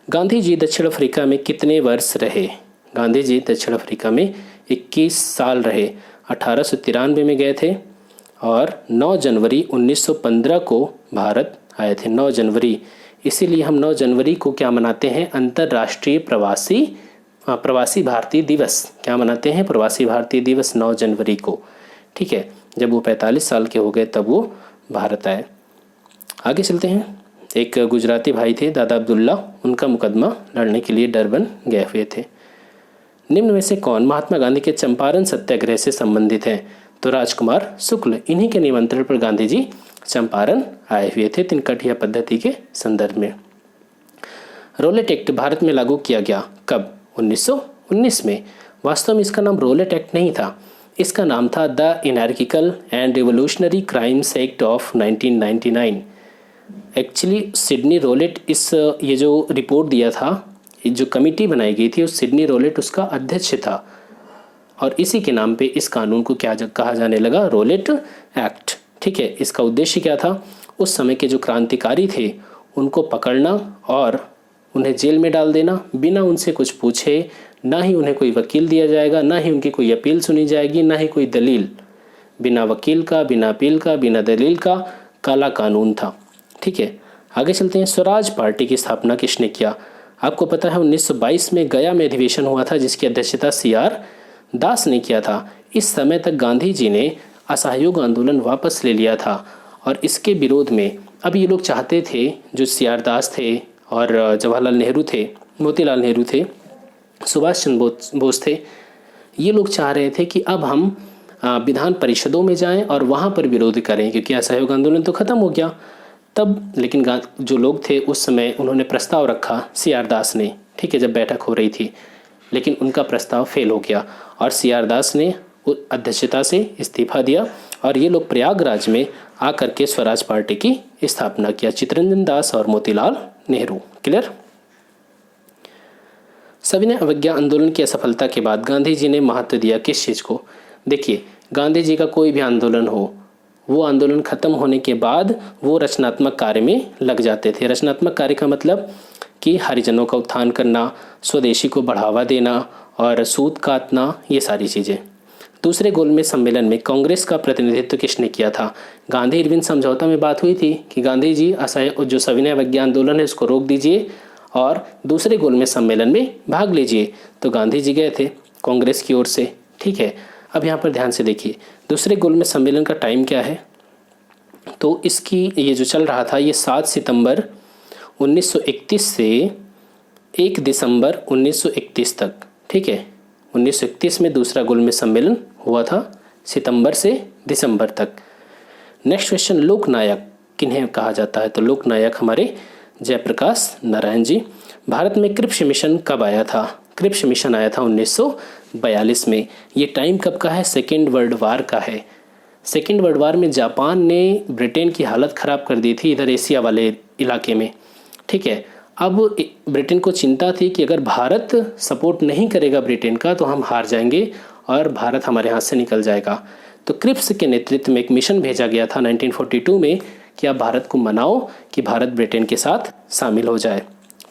गांधी जी दक्षिण अफ्रीका में कितने वर्ष रहे? गांधी जी दक्षिण अफ्रीका में 21 साल रहे। 1893 में गए थे और 9 जनवरी 1915 को भारत आए थे। 9 जनवरी, इसीलिए हम 9 जनवरी को क्या मनाते हैं? अंतर्राष्ट्रीय प्रवासी भारतीय दिवस। क्या मनाते हैं? प्रवासी भारतीय दिवस 9 जनवरी को, ठीक है। जब वो 45 साल के हो गए तब वो भारत आए। आगे चलते हैं। एक गुजराती भाई थे दादा अब्दुल्ला, उनका मुकदमा लड़ने के लिए डरबन गए हुए थे। निम्न में से कौन महात्मा गांधी के चंपारण सत्याग्रह से संबंधित है? तो राजकुमार शुक्ल, इन्हीं के निमंत्रण पर गांधी जी चंपारण आए हुए थे तिनकटिया पद्धति के संदर्भ में। रोलेट एक्ट भारत में लागू किया गया कब? 1919 में। वास्तव में इसका नाम रोलेट एक्ट नहीं था, इसका नाम था the anarchical and revolutionary crimes act of 1999। Actually Sidney Rowlatt ये जो रिपोर्ट दिया था, जो कमेटी बनाई गई थी, उस सिडनी रोलेट उसका अध्यक्ष था और इसी के नाम पे इस कानून को क्या कहा जाने लगा? रोलेट एक्ट, ठीक है। इसका उद्देश्य क्या था? उस समय के जो क्रांतिकारी थे उनको पकड़ना और उन्हें जेल में डाल देना, बिना उनसे कुछ पूछे। ना ही उन्हें कोई वकील दिया जाएगा, ना ही उनकी कोई अपील सुनी जाएगी, ना ही कोई दलील। बिना वकील का, बिना अपील का, बिना दलील का काला कानून था, ठीक है। आगे चलते हैं। स्वराज पार्टी की स्थापना किसने किया? आपको पता है 1922 में गया में अधिवेशन हुआ था जिसकी अध्यक्षता CR दास ने किया था। इस समय तक गांधी जी ने असहयोग आंदोलन वापस ले लिया था और इसके विरोध में अब ये लोग चाहते थे, जो CR दास थे और जवाहरलाल नेहरू थे, मोतीलाल नेहरू थे, सुभाष चंद्र बोस थे, ये लोग चाह रहे थे कि अब हम विधान परिषदों में जाएं और वहाँ पर विरोध करें, क्योंकि असहयोग आंदोलन तो ख़त्म हो गया तब। लेकिन जो लोग थे उस समय उन्होंने प्रस्ताव रखा CR दास ने, ठीक है, जब बैठक हो रही थी, लेकिन उनका प्रस्ताव फेल हो गया और CR दास ने अध्यक्षता से इस्तीफा दिया और ये लोग प्रयागराज में आकर के स्वराज पार्टी की स्थापना किया, चित्तरंजन दास और मोतीलाल नेहरू। क्लियर? सविनय अवज्ञा आंदोलन की असफलता के बाद गांधी जी ने महत्व दिया किस चीज़ को? देखिए, गांधी जी का कोई भी आंदोलन हो, वो आंदोलन खत्म होने के बाद वो रचनात्मक कार्य में लग जाते थे। रचनात्मक कार्य का मतलब कि हरिजनों का उत्थान करना, स्वदेशी को बढ़ावा देना और सूत काटना, ये सारी चीज़ें। दूसरे गोलमेज सम्मेलन में कांग्रेस का प्रतिनिधित्व किसने किया था? गांधी इरविन समझौता में बात हुई थी कि गांधी जी जो सविनय अवज्ञा आंदोलन है उसको रोक दीजिए और दूसरे गोलमेज सम्मेलन में भाग लीजिए, तो गांधी जी गए थे कांग्रेस की ओर से। ठीक है, अब यहाँ पर ध्यान से देखिए दूसरे गोलमेज सम्मेलन का टाइम क्या है। तो इसकी ये जो चल रहा था ये 7 सितंबर 1931 से 1 दिसंबर 1931 तक। ठीक है, 1931 में दूसरा गोलमेज सम्मेलन हुआ था, सितंबर से दिसंबर तक। नेक्स्ट क्वेश्चन, लोकनायक किन्हें कहा जाता है? तो लोकनायक हमारे जयप्रकाश नारायण जी। भारत में क्रिप्स मिशन कब आया था? क्रिप्स मिशन आया था 1942 में। ये टाइम कब का है? सेकेंड वर्ल्ड वार का है। सेकेंड वर्ल्ड वार में जापान ने ब्रिटेन की हालत ख़राब कर दी थी इधर एशिया वाले इलाके में। ठीक है, अब ब्रिटेन को चिंता थी कि अगर भारत सपोर्ट नहीं करेगा ब्रिटेन का तो हम हार जाएंगे और भारत हमारे हाथ से निकल जाएगा। तो क्रिप्स के नेतृत्व में एक मिशन भेजा गया था 1942 में कि आप भारत को मनाओ कि भारत ब्रिटेन के साथ शामिल हो जाए।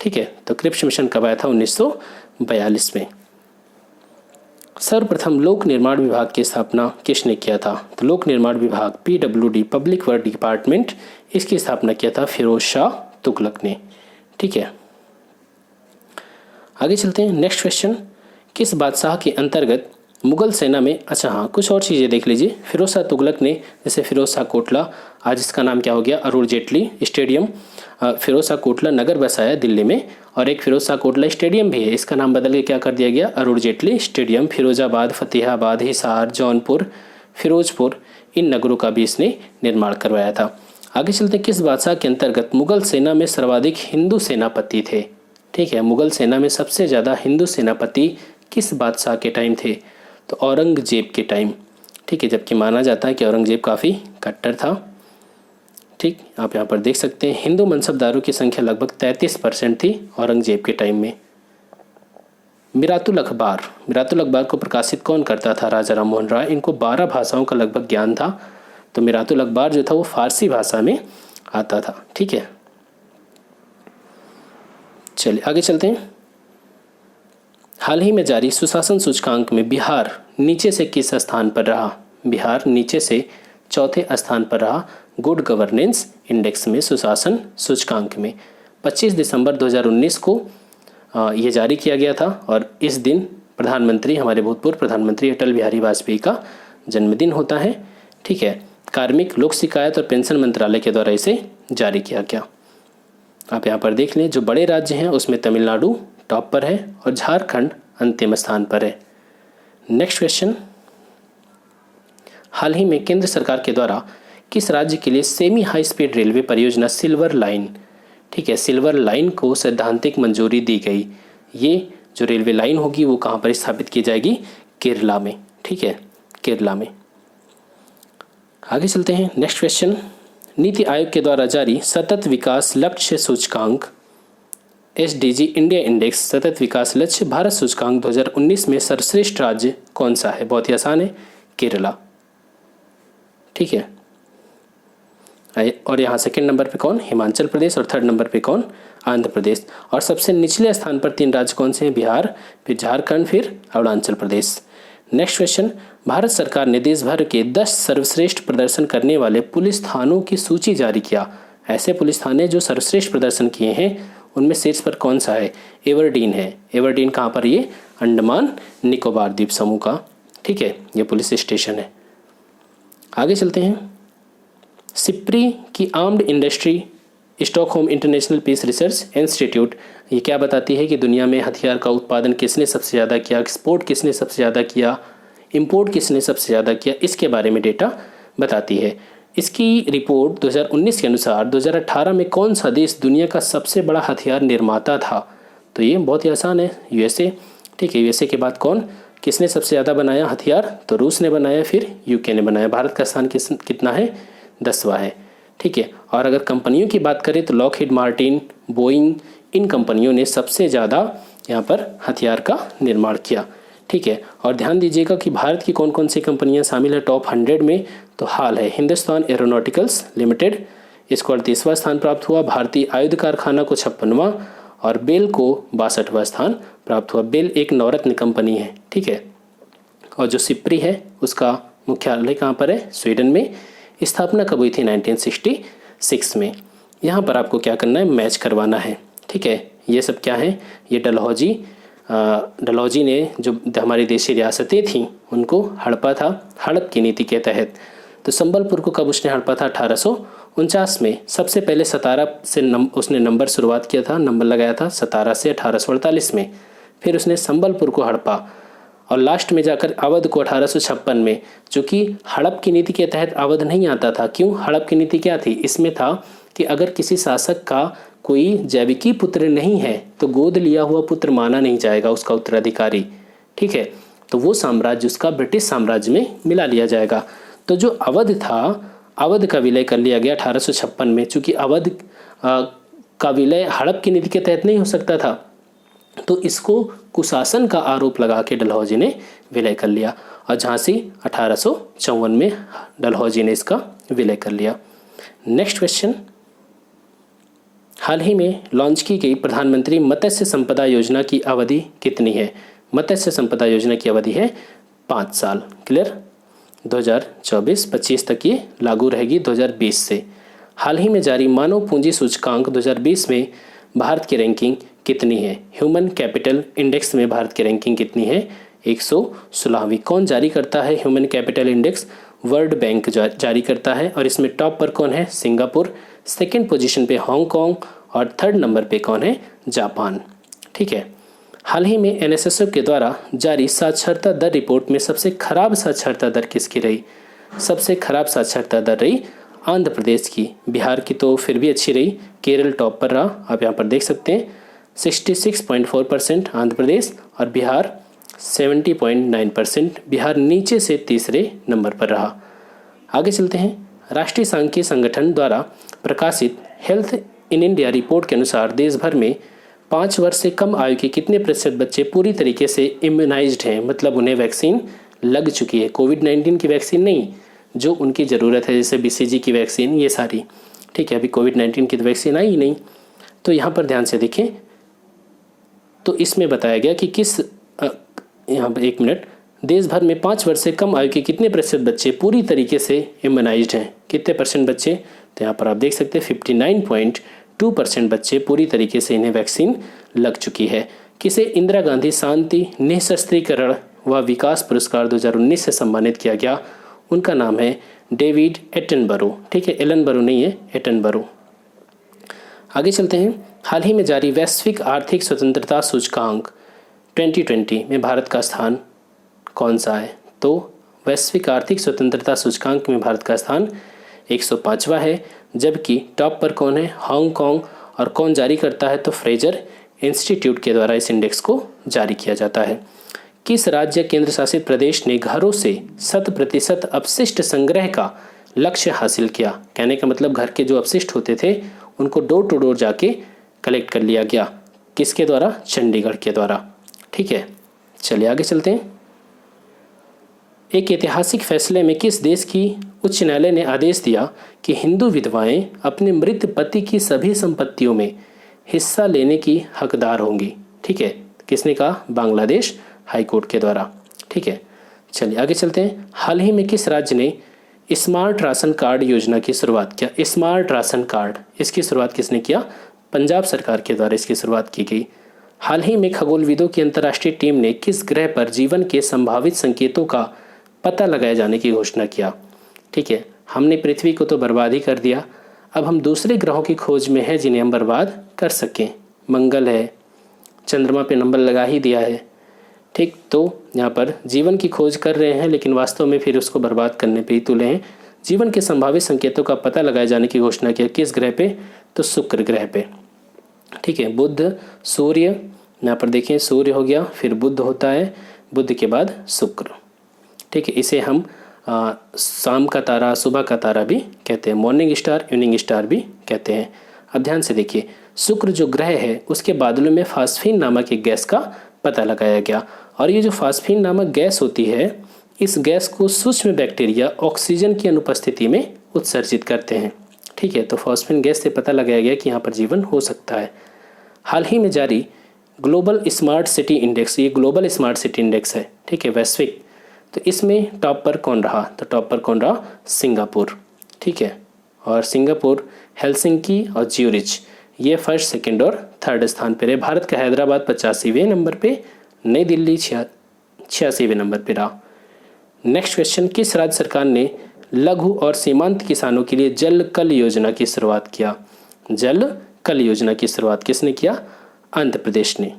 ठीक है, तो क्रिप्स मिशन कब आया था? 1942 में। सर्वप्रथम लोक निर्माण विभाग की स्थापना किसने किया था? तो लोक निर्माण विभाग PWD पब्लिक वर्क डिपार्टमेंट, इसकी स्थापना किया था फिरोज शाह तुगलक ने। ठीक है, आगे चलते हैं। नेक्स्ट क्वेश्चन, किस बादशाह के अंतर्गत मुगल सेना में, अच्छा हाँ कुछ और चीज़ें देख लीजिए। फिरोज शाह तुगलक ने, जैसे फिरोज शाह कोटला, आज इसका नाम क्या हो गया? अरुण जेटली स्टेडियम। फिरोज शाह कोटला नगर बसाया दिल्ली में, और एक फिरोज शाह कोटला स्टेडियम भी है, इसका नाम बदल के क्या कर दिया गया? अरुण जेटली स्टेडियम। फिरोजाबाद, फतेहाबाद, हिसार, जौनपुर, फिरोजपुर, इन नगरों का भी इसने निर्माण करवाया था। आगे चलते, किस बादशाह के अंतर्गत मुगल सेना में सर्वाधिक हिंदू सेनापति थे? ठीक है, मुगल सेना में सबसे ज़्यादा हिंदू सेनापति किस बादशाह के टाइम थे? तो औरंगजेब के टाइम। ठीक है, जबकि माना जाता है कि औरंगजेब काफ़ी कट्टर था। ठीक, आप यहाँ पर देख सकते हैं हिंदू मनसबदारों की संख्या लगभग 33% थी औरंगजेब के टाइम में। मिरातुल अखबार को प्रकाशित कौन करता था? राजा राममोहन राय। इनको 12 भाषाओं का लगभग ज्ञान था, तो मिरातुल अखबार जो था वो फारसी भाषा में आता था। ठीक है, चलिए आगे चलते हैं। हाल ही में जारी सुशासन सूचकांक में बिहार नीचे से किस स्थान पर रहा? बिहार नीचे से चौथे स्थान पर रहा गुड गवर्नेंस इंडेक्स में, सुशासन सूचकांक में। 25 दिसंबर 2019 को ये जारी किया गया था, और इस दिन प्रधानमंत्री, हमारे भूतपूर्व प्रधानमंत्री अटल बिहारी वाजपेयी का जन्मदिन होता है। ठीक है, कार्मिक, लोक शिकायत और पेंशन मंत्रालय के द्वारा इसे जारी किया गया। आप यहाँ पर देख लें, जो बड़े राज्य हैं उसमें तमिलनाडु टॉप पर है और झारखंड अंतिम स्थान पर है। नेक्स्ट क्वेश्चन, हाल ही में केंद्र सरकार के द्वारा किस राज्य के लिए सेमी हाई स्पीड रेलवे परियोजना सिल्वर लाइन, ठीक है, सिल्वर लाइन को सैद्धांतिक मंजूरी दी गई? ये जो रेलवे लाइन होगी वो कहाँ पर स्थापित की जाएगी? केरला में। ठीक है, केरला में। आगे चलते हैं। नेक्स्ट क्वेश्चन, नीति आयोग के द्वारा जारी सतत विकास लक्ष्य सूचकांक SDG इंडिया इंडेक्स सतत विकास लक्ष्य भारत सूचकांक 2019 में सर्वश्रेष्ठ राज्य कौन सा है? बहुत ही आसान है, केरला। ठीक है, और यहाँ सेकंड नंबर पे कौन? हिमाचल प्रदेश, और थर्ड नंबर पे कौन? आंध्र प्रदेश। और सबसे निचले स्थान पर 3 राज्य कौन से हैं? बिहार, फिर झारखंड, फिर अरुणाचल प्रदेश। नेक्स्ट क्वेश्चन, भारत सरकार ने देश भर के 10 सर्वश्रेष्ठ प्रदर्शन करने वाले पुलिस थानों की सूची जारी किया। ऐसे पुलिस थाने जो सर्वश्रेष्ठ प्रदर्शन किए हैं उनमें शीर्ष पर कौन सा है? एवरडीन है। एवरडीन कहाँ पर? ये अंडमान निकोबार द्वीप समूह का, ठीक है, ये पुलिस स्टेशन है। आगे चलते हैं। सिप्री की armed industry Stockholm International Peace Research Institute ये क्या बताती है कि दुनिया में हथियार का उत्पादन किसने सबसे ज़्यादा किया, एक्सपोर्ट किसने सबसे ज़्यादा किया, इंपोर्ट किसने सबसे ज़्यादा किया, इसके बारे में डेटा बताती है। इसकी रिपोर्ट 2019 के अनुसार 2018 में कौन सा देश दुनिया का सबसे बड़ा हथियार निर्माता था? तो ये बहुत ही आसान है, यूएसए। ठीक है, यूएसए के बाद कौन, किसने सबसे ज़्यादा बनाया हथियार? तो रूस ने बनाया, फिर यूके ने बनाया। भारत का स्थान कितना है? 10वां है। ठीक है, और अगर कंपनियों की बात करें तो लॉकहीड मार्टिन, बोइंग, इन कंपनियों ने सबसे ज़्यादा यहाँ पर हथियार का निर्माण किया। ठीक है, और ध्यान दीजिएगा कि भारत की कौन कौन सी कंपनियां शामिल है टॉप 100 में। तो हाल है हिंदुस्तान एरोनॉटिकल्स लिमिटेड, इसको 38वां स्थान प्राप्त हुआ। भारतीय आयुध कारखाना को 56वां, और बेल को 62वां स्थान प्राप्त हुआ। बेल एक नवरत्न कंपनी है। ठीक है, और जो सिप्री है उसका मुख्यालय कहाँ पर है? स्वीडन में। स्थापना कब हुई थी? 1966 में। यहाँ पर आपको क्या करना है? मैच करवाना है। ठीक है, ये सब क्या है? ये डलहौजी ने जो हमारी देशी रियासतें थीं उनको हड़पा था हड़प की नीति के तहत। तो संबलपुर को कब उसने हड़पा था? 1849 में। सबसे पहले सतारा से उसने नंबर शुरुआत किया था, नंबर लगाया था सतारा से 1848 में। फिर उसने संबलपुर को हड़पा और लास्ट में जाकर अवध को 1856 में। चूँकि हड़प की नीति के तहत अवध नहीं आता था। क्यों? हड़प की नीति क्या थी? इसमें था कि अगर किसी शासक का कोई जैविकी पुत्र नहीं है तो गोद लिया हुआ पुत्र माना नहीं जाएगा उसका उत्तराधिकारी। ठीक है, तो वो साम्राज्य उसका ब्रिटिश साम्राज्य में मिला लिया जाएगा। तो जो अवध था, अवध का विलय कर लिया गया 1856 में। चूँकि अवध का विलय हड़प की नीति के तहत नहीं हो सकता था, तो इसको कुशासन का आरोप लगा के डलहौजी ने विलय कर लिया और झांसी 1854 में डलहौजी ने इसका विलय कर लिया। नेक्स्ट क्वेश्चन, हाल ही में लॉन्च की गई प्रधानमंत्री मत्स्य संपदा योजना की अवधि कितनी है? मत्स्य संपदा योजना की अवधि है 5 साल। क्लियर? 2024-25 तक ये लागू रहेगी 2020 से। हाल ही में जारी मानव पूंजी सूचकांक 2020 में भारत की रैंकिंग कितनी है? ह्यूमन कैपिटल इंडेक्स में भारत की रैंकिंग कितनी है? 116वीं। कौन जारी करता है human capital index? World bank जारी करता है और इसमें टॉप पर कौन है? सिंगापुर। सेकंड पोजीशन पे हांगकांग और थर्ड नंबर पे कौन है? जापान। ठीक है, हाल ही में एनएसएसओ के द्वारा जारी साक्षरता दर रिपोर्ट में सबसे खराब साक्षरता दर किसकी रही? सबसे खराब साक्षरता दर रही आंध्र प्रदेश की। बिहार की तो फिर भी अच्छी रही, केरल टॉप पर रहा। आप यहाँ पर देख सकते हैं 66.4% आंध्र प्रदेश और बिहार 70.9%। बिहार नीचे से तीसरे नंबर पर रहा। आगे चलते हैं। राष्ट्रीय सांख्यिकी संगठन द्वारा प्रकाशित हेल्थ इन इंडिया रिपोर्ट के अनुसार देश भर में 5 वर्ष से कम आयु के कितने प्रतिशत बच्चे पूरी तरीके से इम्यूनाइज्ड हैं? मतलब उन्हें वैक्सीन लग चुकी है। कोविड-19 की वैक्सीन नहीं, जो उनकी ज़रूरत है, जैसे BCG की वैक्सीन, ये सारी। ठीक है, अभी कोविड-19 की तो वैक्सीन आई ही नहीं। तो यहाँ पर ध्यान से देखें, तो इसमें बताया गया कि किस यहाँ पर 1 मिनट, देश भर में 5 वर्ष से कम आयु के कितने प्रतिशत बच्चे पूरी तरीके से इम्यूनाइज्ड हैं? कितने परसेंट बच्चे? तो यहाँ पर आप देख सकते हैं 59.2% बच्चे पूरी तरीके से इन्हें वैक्सीन लग चुकी है। किसे इंदिरा गांधी शांति निःशस्त्रीकरण व विकास पुरस्कार 2019 से सम्मानित किया गया? उनका नाम है डेविड एटनबरो। ठीक है, एलनबरो नहीं है, एटनबरो। आगे चलते हैं। हाल ही में जारी वैश्विक आर्थिक स्वतंत्रता सूचकांक 2020 में भारत का स्थान कौन सा है? तो वैश्विक आर्थिक स्वतंत्रता सूचकांक में भारत का स्थान 105वां है, जबकि टॉप पर कौन है? हांगकांग। और कौन जारी करता है? तो फ्रेजर इंस्टीट्यूट के द्वारा इस इंडेक्स को जारी किया जाता है। किस राज्य केंद्र शासित प्रदेश ने घरों से 100% अपशिष्ट संग्रह का लक्ष्य हासिल किया? कहने का मतलब घर के जो अपशिष्ट होते थे उनको डोर टू डोर जाके कलेक्ट कर लिया गया। किसके द्वारा? चंडीगढ़ के द्वारा। ठीक है, चलिए आगे चलते हैं। एक ऐतिहासिक फैसले में किस देश की उच्च न्यायालय ने आदेश दिया कि हिंदू विधवाएं अपने मृत पति की सभी संपत्तियों में हिस्सा लेने की हकदार होंगी? ठीक है, किसने कहा? बांग्लादेश हाईकोर्ट के द्वारा। ठीक है, चलिए आगे चलते हैं। हाल ही में किस राज्य ने स्मार्ट राशन कार्ड योजना की शुरुआत किया? स्मार्ट राशन कार्ड, इसकी शुरुआत किसने किया? पंजाब सरकार के द्वारा इसकी शुरुआत की गई। हाल ही में खगोलविदों की अंतर्राष्ट्रीय टीम ने किस ग्रह पर जीवन के संभावित संकेतों का पता लगाए जाने की घोषणा किया? ठीक है, हमने पृथ्वी को तो बर्बाद ही कर दिया, अब हम दूसरे ग्रहों की खोज में हैं जिन्हें हम बर्बाद कर सकें। मंगल है, चंद्रमा पे नंबर लगा ही दिया है। ठीक, तो यहाँ पर जीवन की खोज कर रहे हैं, लेकिन वास्तव में फिर उसको बर्बाद करने पे ही तुले हैं। जीवन के संभावित संकेतों का पता लगाए जाने की घोषणा किया किस ग्रह पे? तो शुक्र ग्रह पे। ठीक है, बुध, सूर्य, यहाँ पर देखें सूर्य हो गया, फिर बुध होता है, बुध के बाद शुक्र। ठीक है, इसे हम शाम का तारा, सुबह का तारा भी कहते हैं, मॉर्निंग स्टार, इवनिंग स्टार भी कहते हैं। अब ध्यान से देखिए, शुक्र जो ग्रह है उसके बादलों में फास्फीन नामक एक गैस का पता लगाया गया, और ये जो फास्फीन नामक गैस होती है, इस गैस को सूक्ष्म बैक्टीरिया ऑक्सीजन की अनुपस्थिति में उत्सर्जित करते हैं। ठीक है, तो फास्फीन गैस से पता लगाया गया कि यहाँ पर जीवन हो सकता है। हाल ही में जारी ग्लोबल स्मार्ट सिटी इंडेक्स, ये ग्लोबल स्मार्ट सिटी इंडेक्स है, ठीक है, वैश्विक तो इसमें टॉप पर कौन रहा? तो टॉप पर कौन रहा? सिंगापुर, ठीक है। और सिंगापुर, हेलसिंकी और ज्यूरिच ये फर्स्ट, सेकंड और थर्ड स्थान पर है। भारत का हैदराबाद 85वें नंबर पे, नई दिल्ली 86वें नंबर पर रहा। नेक्स्ट क्वेश्चन, किस राज्य सरकार ने लघु और सीमांत किसानों के लिए जल कल योजना की शुरुआत किया? जल कल योजना की शुरुआत किसने किया? आंध्र प्रदेश ने।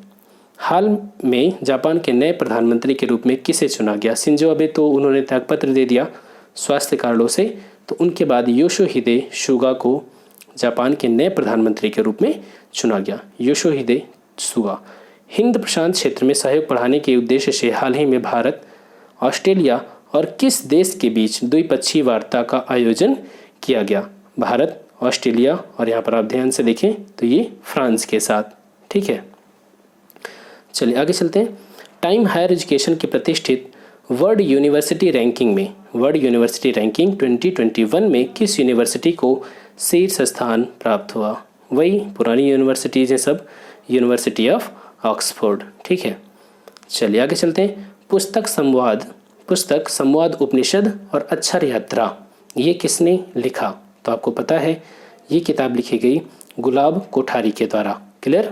हाल में जापान के नए प्रधानमंत्री के रूप में किसे चुना गया? शिंजो अबे तो उन्होंने त्यागपत्र दे दिया स्वास्थ्य कारणों से, तो उनके बाद योशिहिदे सुगा को जापान के नए प्रधानमंत्री के रूप में चुना गया। Yoshihide Suga. हिंद प्रशांत क्षेत्र में सहयोग बढ़ाने के उद्देश्य से हाल ही में भारत, ऑस्ट्रेलिया और किस देश के बीच द्विपक्षीय वार्ता का आयोजन किया गया? भारत, ऑस्ट्रेलिया और यहाँ पर आप ध्यान से देखें तो ये फ्रांस के साथ, ठीक है। चलिए आगे चलते हैं। टाइम हायर एजुकेशन की प्रतिष्ठित वर्ल्ड यूनिवर्सिटी रैंकिंग में, वर्ल्ड यूनिवर्सिटी रैंकिंग 2021 में किस यूनिवर्सिटी को शीर्ष स्थान प्राप्त हुआ? वही पुरानी यूनिवर्सिटीज़ हैं सब, यूनिवर्सिटी ऑफ ऑक्सफोर्ड, ठीक है। चलिए आगे चलते हैं। पुस्तक संवाद उपनिषद और अक्षर यात्रा ये किसने लिखा? तो आपको पता है ये किताब लिखी गई गुलाब कोठारी के द्वारा। क्लियर।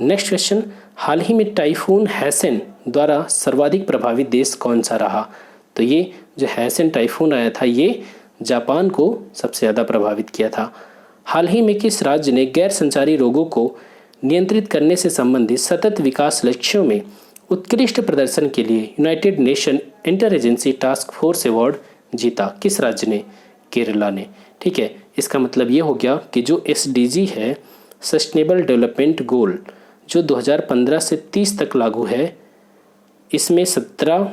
नेक्स्ट क्वेश्चन, हाल ही में टाइफून हैसन द्वारा सर्वाधिक प्रभावित देश कौन सा रहा? तो ये जो हैसन टाइफून आया था ये जापान को सबसे ज़्यादा प्रभावित किया था। हाल ही में किस राज्य ने गैर संचारी रोगों को नियंत्रित करने से संबंधित सतत विकास लक्ष्यों में उत्कृष्ट प्रदर्शन के लिए United nation inter agency task force award जीता? किस राज्य ने? केरला ने, ठीक है। इसका मतलब ये हो गया कि जो SDG है, सस्टेनेबल डेवलपमेंट गोल, जो 2015 से 30 तक लागू है, इसमें 17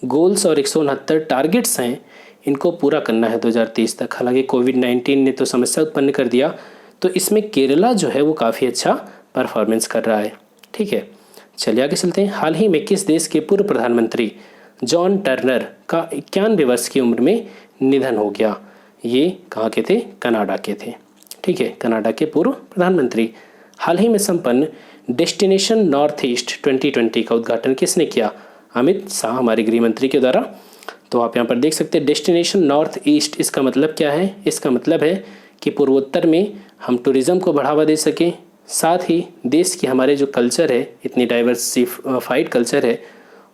गोल्स और 169 टारगेट्स हैं, इनको पूरा करना है 2030 तक। हालांकि कोविड-19 ने तो समस्या उत्पन्न कर दिया, तो इसमें केरला जो है वो काफ़ी अच्छा परफॉर्मेंस कर रहा है, ठीक है। चलिए आगे चलते हैं। हाल ही में किस देश के पूर्व प्रधानमंत्री जॉन टर्नर का 91 वर्ष की उम्र में निधन हो गया? ये कहाँ के थे? कनाडा के थे, ठीक है। कनाडा के पूर्व प्रधानमंत्री। हाल ही में संपन्न डेस्टिनेशन नॉर्थ ईस्ट 2020 का उद्घाटन किसने किया? अमित शाह, हमारे गृह मंत्री के द्वारा। तो आप यहाँ पर देख सकते हैं डेस्टिनेशन नॉर्थ ईस्ट, इसका मतलब क्या है? इसका मतलब है कि पूर्वोत्तर में हम टूरिज़्म को बढ़ावा दे सकें, साथ ही देश की हमारे जो कल्चर है, इतनी डाइवर्सिफाइड कल्चर है,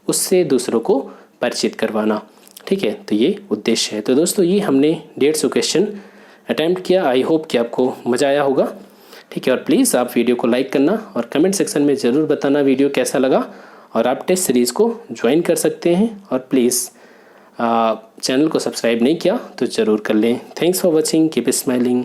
उससे दूसरों को परिचित करवाना, ठीक है। तो ये उद्देश्य है। तो दोस्तों ये हमने 150 क्वेश्चन अटैम्प्ट किया। आई होप कि आपको मज़ा आया होगा, ठीक है। और प्लीज़ आप वीडियो को लाइक करना और कमेंट सेक्शन में ज़रूर बताना वीडियो कैसा लगा। और आप टेस्ट सीरीज़ को ज्वाइन कर सकते हैं। और प्लीज़ चैनल को सब्सक्राइब नहीं किया तो ज़रूर कर लें। Thanks for watching, keep smiling.